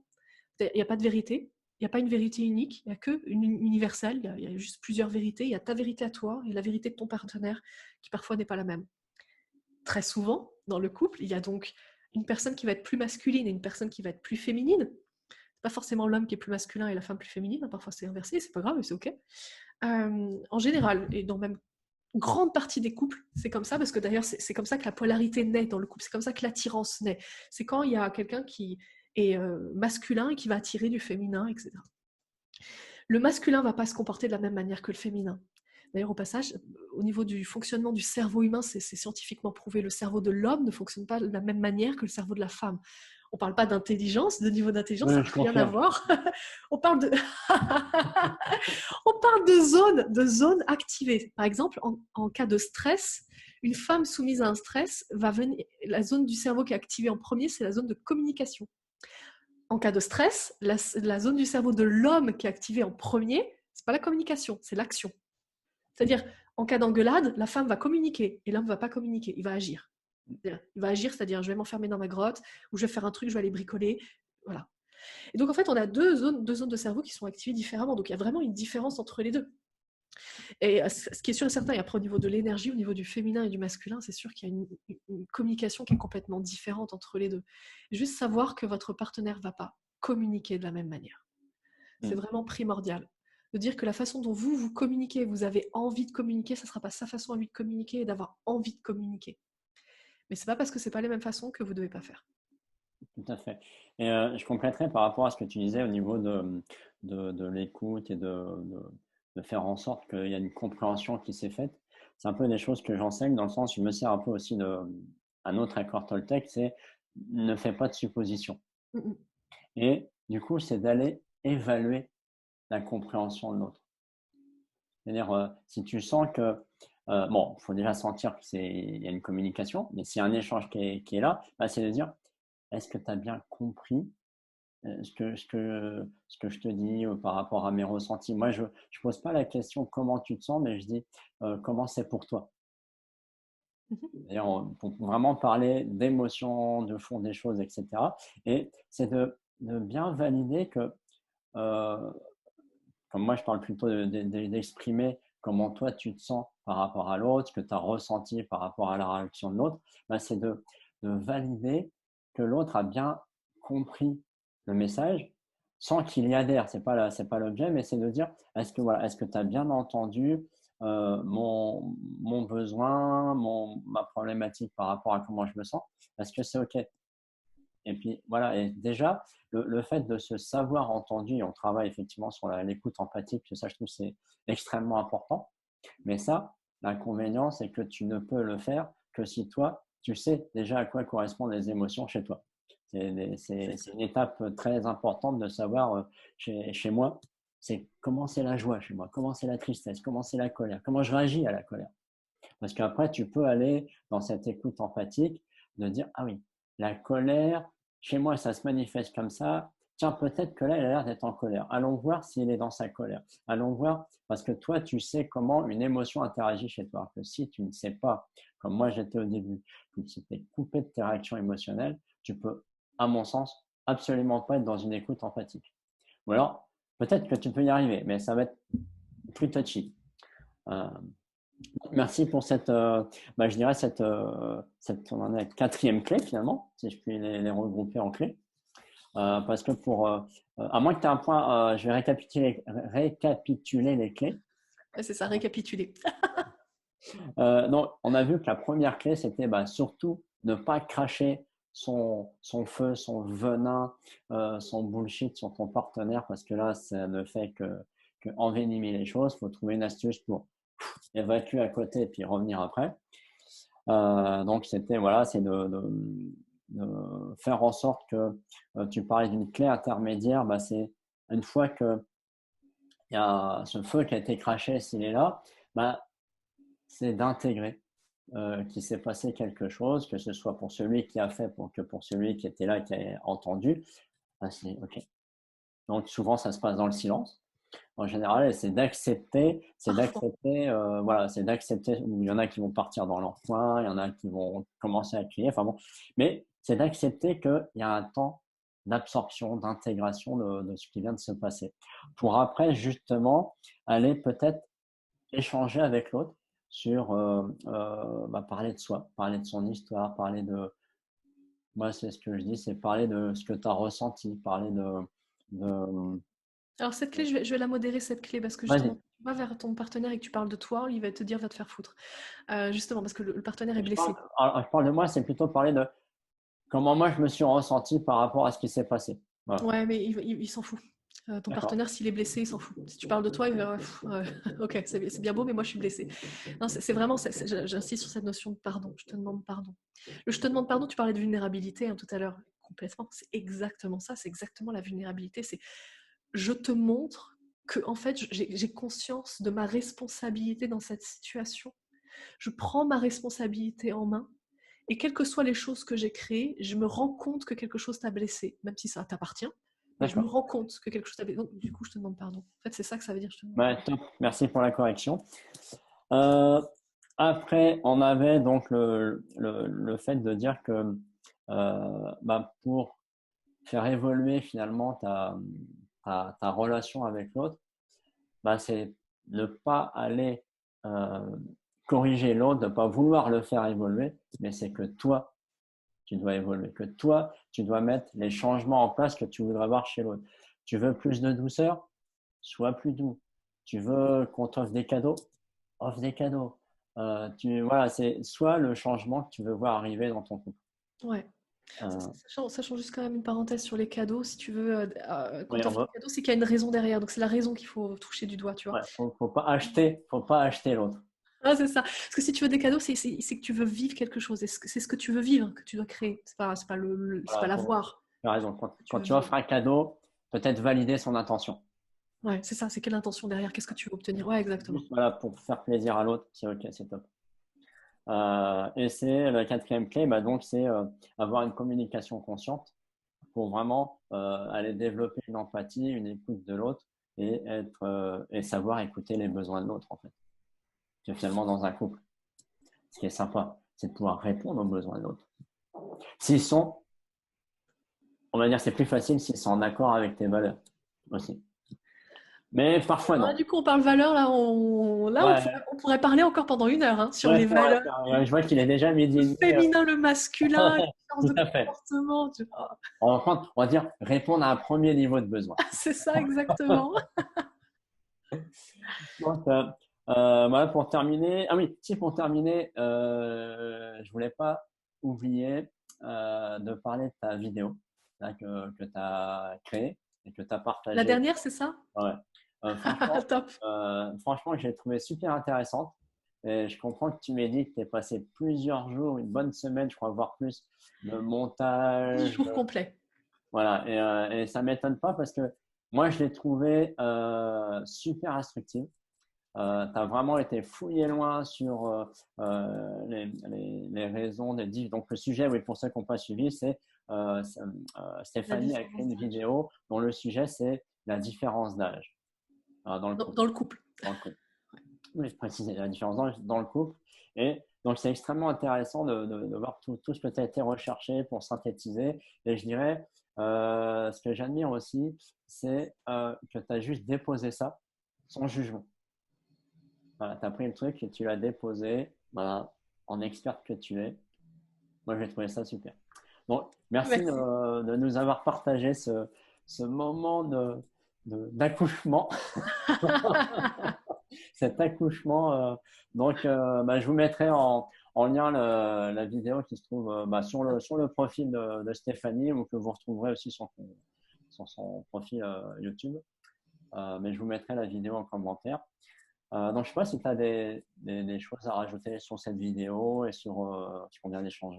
Il n'y a pas de vérité. Il n'y a pas une vérité unique. Il n'y a qu'une universelle. Il y a juste plusieurs vérités. Il y a ta vérité à toi et la vérité de ton partenaire qui parfois n'est pas la même. Très souvent, dans le couple, il y a donc une personne qui va être plus masculine et une personne qui va être plus féminine. C'est pas forcément l'homme qui est plus masculin et la femme plus féminine, parfois c'est inversé, c'est pas grave, c'est ok. En général, et dans même grande partie des couples, c'est comme ça, parce que d'ailleurs c'est comme ça que la polarité naît dans le couple, c'est comme ça que l'attirance naît. C'est quand il y a quelqu'un qui est masculin et qui va attirer du féminin, etc. Le masculin va pas se comporter de la même manière que le féminin. D'ailleurs, au passage, au niveau du fonctionnement du cerveau humain, c'est scientifiquement prouvé. Le cerveau de l'homme ne fonctionne pas de la même manière que le cerveau de la femme. On ne parle pas d'intelligence, de niveau d'intelligence, ça Oui, n'a je rien à confirme. voir. On parle de, on parle de zones activées. Par exemple, en cas de stress, une femme soumise à un stress va venir. La zone du cerveau qui est activée en premier, c'est la zone de communication. En cas de stress, la zone du cerveau de l'homme qui est activée en premier, c'est pas la communication, c'est l'action. C'est-à-dire, en cas d'engueulade, la femme va communiquer et l'homme ne va pas communiquer, il va agir. Il va agir, c'est-à-dire je vais m'enfermer dans ma grotte, ou je vais faire un truc, je vais aller bricoler. Voilà. Et donc en fait, on a deux zones de cerveau qui sont activées différemment. Donc il y a vraiment une différence entre les deux. Et ce qui est sûr et certain, et après au niveau de l'énergie, au niveau du féminin et du masculin, c'est sûr qu'il y a une communication qui est complètement différente entre les deux. Juste savoir que votre partenaire ne va pas communiquer de la même manière. C'est Mm. vraiment primordial. De dire que la façon dont vous communiquez, vous avez envie de communiquer, ça ne sera pas sa façon à lui de communiquer et d'avoir envie de communiquer. Mais ce n'est pas parce que ce n'est pas les mêmes façons que vous ne devez pas faire. Tout à fait. Et je compléterai par rapport à ce que tu disais au niveau de l'écoute et de faire en sorte qu'il y a une compréhension qui s'est faite. C'est un peu des choses que j'enseigne dans le sens où je me sers un peu aussi d'un autre accord Toltec, c'est ne fais pas de suppositions. Mm, Et du coup, c'est d'aller évaluer la compréhension de l'autre. C'est-à-dire, si tu sens que, bon, il faut déjà sentir qu'il y a une communication, mais s'il y a un échange qui est là, bah, c'est de dire, est-ce que tu as bien compris ce que je te dis par rapport à mes ressentis. Moi, je pose pas la question comment tu te sens, mais je dis comment c'est pour toi. D'ailleurs, pour vraiment parler d'émotions, de fond des choses, etc. Et c'est de bien valider que, euh, comme moi je parle plutôt d'exprimer comment toi tu te sens par rapport à l'autre, ce que tu as ressenti par rapport à la réaction de l'autre, ben, c'est de valider que l'autre a bien compris le message sans qu'il y adhère. C'est pas l'objet, mais c'est de dire est-ce que tu as bien entendu mon besoin, ma problématique par rapport à comment je me sens? Est-ce que c'est OK? Et puis voilà, et déjà, le fait de se savoir entendu, et on travaille effectivement sur l'écoute empathique, que ça je trouve c'est extrêmement important. Mais ça, l'inconvénient, c'est que tu ne peux le faire que si toi, tu sais déjà à quoi correspondent les émotions chez toi. C'est une étape très importante de savoir chez moi, c'est comment c'est la joie chez moi, comment c'est la tristesse, comment c'est la colère, comment je réagis à la colère. Parce qu'après, tu peux aller dans cette écoute empathique de dire, ah oui, la colère, chez moi, ça se manifeste comme ça. Tiens, peut-être que là, il a l'air d'être en colère. Allons voir s'il est dans sa colère. Allons voir, parce que toi, tu sais comment une émotion interagit chez toi. Que si tu ne sais pas, comme moi j'étais au début, que tu t'es coupé de tes réactions émotionnelles, tu peux, à mon sens, absolument pas être dans une écoute empathique. Ou alors, peut-être que tu peux y arriver, mais ça va être plus touchy. Euh, Merci pour je dirais on en est quatrième clé finalement, si je puis les regrouper en clés. Parce que à moins que tu aies un point, je vais récapituler les clés. C'est ça, récapituler. Donc, on a vu que la première clé, c'était surtout ne pas cracher son feu, son venin, son bullshit sur ton partenaire, parce que là, ça ne fait que envenimer les choses. Il faut trouver une astuce pour évacuer à côté et puis revenir après. Donc, voilà, c'est de faire en sorte que tu parlais d'une clé intermédiaire, c'est une fois que il y a ce feu qui a été craché, s'il est là, c'est d'intégrer qu'il s'est passé quelque chose, que ce soit pour celui qui a fait, que pour celui qui était là, qui a entendu. C'est OK. Donc, souvent, ça se passe dans le silence. En général, c'est d'accepter, voilà, c'est d'accepter. Il y en a qui vont partir dans leur coin, il y en a qui vont commencer à crier. Enfin bon, mais c'est d'accepter qu'il y a un temps d'absorption, d'intégration de ce qui vient de se passer, pour après justement aller peut-être échanger avec l'autre sur parler de soi, parler de son histoire, parler de. Moi, c'est ce que je dis, c'est parler de ce que tu as ressenti, parler de. Alors cette clé, je vais la modérer, cette clé, parce que justement, Vas-y. tu vas vers ton partenaire et que tu parles de toi, il va te dire va te faire foutre. Justement, parce que le partenaire est Je blessé. parle de moi, c'est plutôt parler de comment moi je me suis ressenti par rapport à ce qui s'est passé. Voilà. Ouais, mais il s'en fout. Ton partenaire, s'il est blessé, il s'en fout. Si tu parles de toi, il va ok, c'est bien beau, mais moi je suis blessé. Non, c'est vraiment, j'insiste sur cette notion de pardon. Je te demande pardon. Je te demande pardon, tu parlais de vulnérabilité tout à l'heure. Complètement, c'est exactement ça, c'est exactement la vulnérabilité. C'est je te montre que en fait, j'ai conscience de ma responsabilité dans cette situation. Je prends ma responsabilité en main. Et quelles que soient les choses que j'ai créées, je me rends compte que quelque chose t'a blessé, même si ça t'appartient. Mais je me rends compte que quelque chose t'a blessé. Donc, du coup, je te demande pardon. En fait, c'est ça que ça veut dire. Je te demande pardon. Top. Merci pour la correction. Euh, Après, on avait donc le fait de dire que pour faire évoluer finalement ta relation avec l'autre, c'est ne pas aller corriger l'autre, de ne pas vouloir le faire évoluer, mais c'est que toi, tu dois évoluer, que toi, tu dois mettre les changements en place que tu voudrais voir chez l'autre. Tu veux plus de douceur? Sois plus doux. Tu veux qu'on t'offre des cadeaux? Offre des cadeaux. Voilà, c'est soit le changement que tu veux voir arriver dans ton couple. Ouais. Sachant juste quand même une parenthèse sur les cadeaux, si tu veux, quand Oui, tu offres des cadeaux, c'est qu'il y a une raison derrière. Donc c'est la raison qu'il faut toucher du doigt, tu vois. ouais, faut pas acheter l'autre. Ah, c'est ça. Parce que si tu veux des cadeaux, c'est que tu veux vivre quelque chose. C'est ce que tu veux vivre que tu dois créer. C'est pas c'est pas Voilà, l'avoir. tu as raison. Tu Quand veux tu vivre. offres un cadeau, peut-être valider son intention. Ouais, c'est ça. C'est quelle intention derrière? Qu'est-ce que tu veux obtenir? Ouais, exactement. Juste voilà, pour faire plaisir à l'autre, c'est OK, c'est top. Et c'est la quatrième clé, donc c'est avoir une communication consciente pour vraiment aller développer une empathie, une écoute de l'autre et savoir écouter les besoins de l'autre, en fait. C'est finalement dans un couple. Ce qui est sympa, c'est de pouvoir répondre aux besoins de l'autre. S'ils sont, on va dire, c'est plus facile s'ils sont en accord avec tes valeurs aussi. Mais parfois non. Du coup, on parle valeurs, là, Ouais, on pourrait parler encore pendant 1 heure hein, sur ouais, les valeurs, ouais, je vois qu'il est déjà midi le et demi. féminin, le masculin, les différences Tout de à fait. comportement. Tu vois. On va dire répondre à un premier niveau de besoin. C'est ça, exactement. Donc, voilà, pour terminer. Ah oui, si pour terminer, je voulais pas oublier de parler de ta vidéo là, que tu as créée et que tu as La partagée. dernière, c'est ça? Ouais. Top. Franchement, je l'ai trouvé super intéressante. Et je comprends que tu m'aies dit que tu as passé plusieurs jours, une bonne semaine, je crois, voire plus, de 10 montage. jours complets. Voilà. Et ça ne m'étonne pas parce que moi, je l'ai trouvé super instructive. Tu as vraiment été fouillé loin sur les raisons des divs. Donc, le sujet, oui, pour ceux qui n'ont pas suivi, c'est La Stéphanie a créé différence une d'âge. vidéo dont le sujet, c'est la différence d'âge dans le couple. Dans le couple. Dans le couple. Oui, je précise la différence d'âge dans le couple. Et donc, c'est extrêmement intéressant de voir tout ce que tu as été recherché pour synthétiser. Et je dirais, ce que j'admire aussi, c'est que tu as juste déposé ça sans jugement. Voilà, tu as pris le truc et tu l'as déposé, voilà, en experte que tu es. Moi, j'ai trouvé ça super. Donc, merci Merci. de nous avoir partagé ce moment d'accouchement, cet accouchement. Donc, je vous mettrai en lien la vidéo qui se trouve sur le profil de Stéphanie ou que vous retrouverez aussi sur son profil YouTube. Mais je vous mettrai la vidéo en commentaire. Donc, je ne sais pas si tu as des choses à rajouter sur cette vidéo et sur ce qu'on vient d'échanger.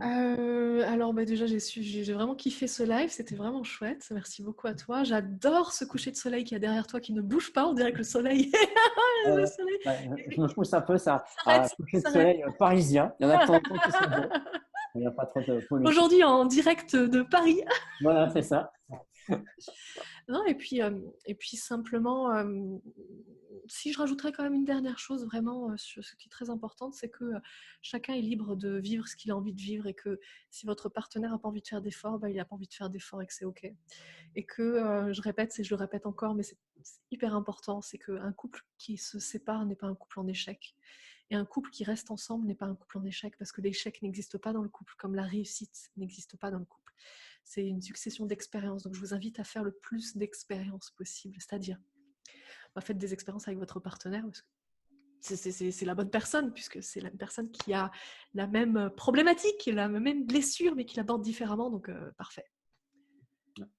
Alors déjà j'ai vraiment kiffé ce live, c'était vraiment chouette. Merci beaucoup à toi. J'adore ce coucher de soleil qu'il y a derrière toi qui ne bouge pas. On dirait que le soleil, le soleil Je me pousse un peu ça, à s'arrête, coucher de s'arrête. soleil parisien. Il y en a de temps en temps qui sont beaux. Il n'y a pas trop de pollution. Aujourd'hui en direct de Paris. Voilà, c'est ça. Non, et puis simplement, si je rajouterais quand même une dernière chose vraiment, sur ce qui est très importante, c'est que chacun est libre de vivre ce qu'il a envie de vivre et que si votre partenaire n'a pas envie de faire d'efforts, il n'a pas envie de faire d'efforts et que c'est OK. Et que, je répète, et je le répète encore, mais c'est hyper important, c'est qu'un couple qui se sépare n'est pas un couple en échec. Et un couple qui reste ensemble n'est pas un couple en échec parce que l'échec n'existe pas dans le couple, comme la réussite n'existe pas dans le couple. C'est une succession d'expériences. Donc, je vous invite à faire le plus d'expériences possible. C'est-à-dire, faites des expériences avec votre partenaire parce que c'est la bonne personne, puisque c'est la personne qui a la même problématique, la même blessure, mais qui l'aborde différemment. Donc, parfait.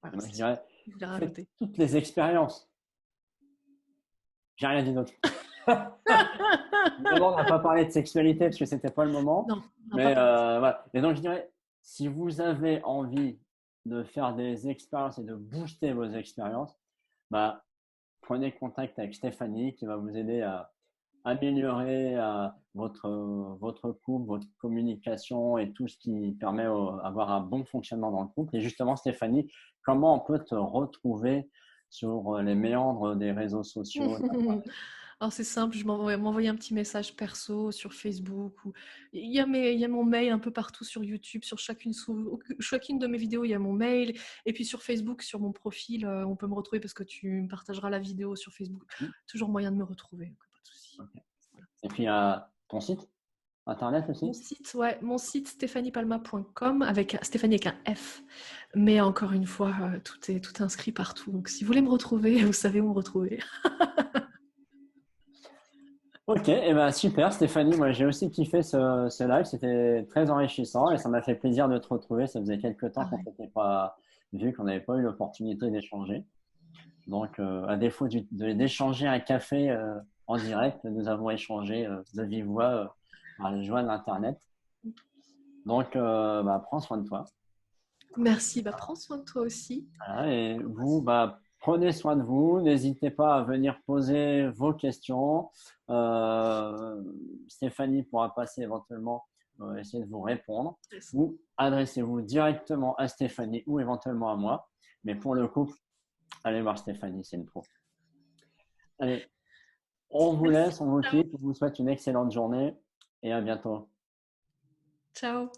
Voilà, Moi, je dirais, je voulais faites rajouter. toutes les expériences. J'ai rien dit d'autre. Évidemment, on n'a pas parlé de sexualité parce que c'était pas le moment. Non, on n'a Mais pas parlé. voilà. Et donc, je dirais, si vous avez envie de faire des expériences et de booster vos expériences, prenez contact avec Stéphanie qui va vous aider à améliorer votre couple, votre communication et tout ce qui permet d'avoir un bon fonctionnement dans le couple. Et justement, Stéphanie, comment on peut te retrouver sur les méandres des réseaux sociaux? Alors c'est simple, je m'envoyer un petit message perso sur Facebook. Il y a mon mail un peu partout sur YouTube, sur chacune de mes vidéos, il y a mon mail. Et puis sur Facebook, sur mon profil, on peut me retrouver parce que tu me partageras la vidéo sur Facebook. Toujours moyen de me retrouver, pas de souci. Okay. Et puis, ton site internet aussi? Mon site stéphaniepalma.com avec Stéphanie avec un F. Mais encore une fois, tout est inscrit partout. Donc si vous voulez me retrouver, vous savez où me retrouver. Ok, et super Stéphanie, moi j'ai aussi kiffé ce live, c'était très enrichissant et ça m'a fait plaisir de te retrouver. Ça faisait quelques temps qu'on ne s'était pas vu, qu'on n'avait pas eu l'opportunité d'échanger. Donc à défaut d'échanger un café en direct, nous avons échangé de vive voix par les joies de l'Internet. Donc prends soin de toi. Merci, prends soin de toi aussi. Voilà, et vous, prenez soin de vous, n'hésitez pas à venir poser vos questions. Stéphanie pourra passer éventuellement essayer de vous répondre. Yes. Ou adressez-vous directement à Stéphanie ou éventuellement à moi. Mais pour le couple, allez voir Stéphanie, c'est une pro. Allez, on vous Merci. laisse, on vous Ciao. quitte. On vous souhaite une excellente journée et à bientôt. Ciao.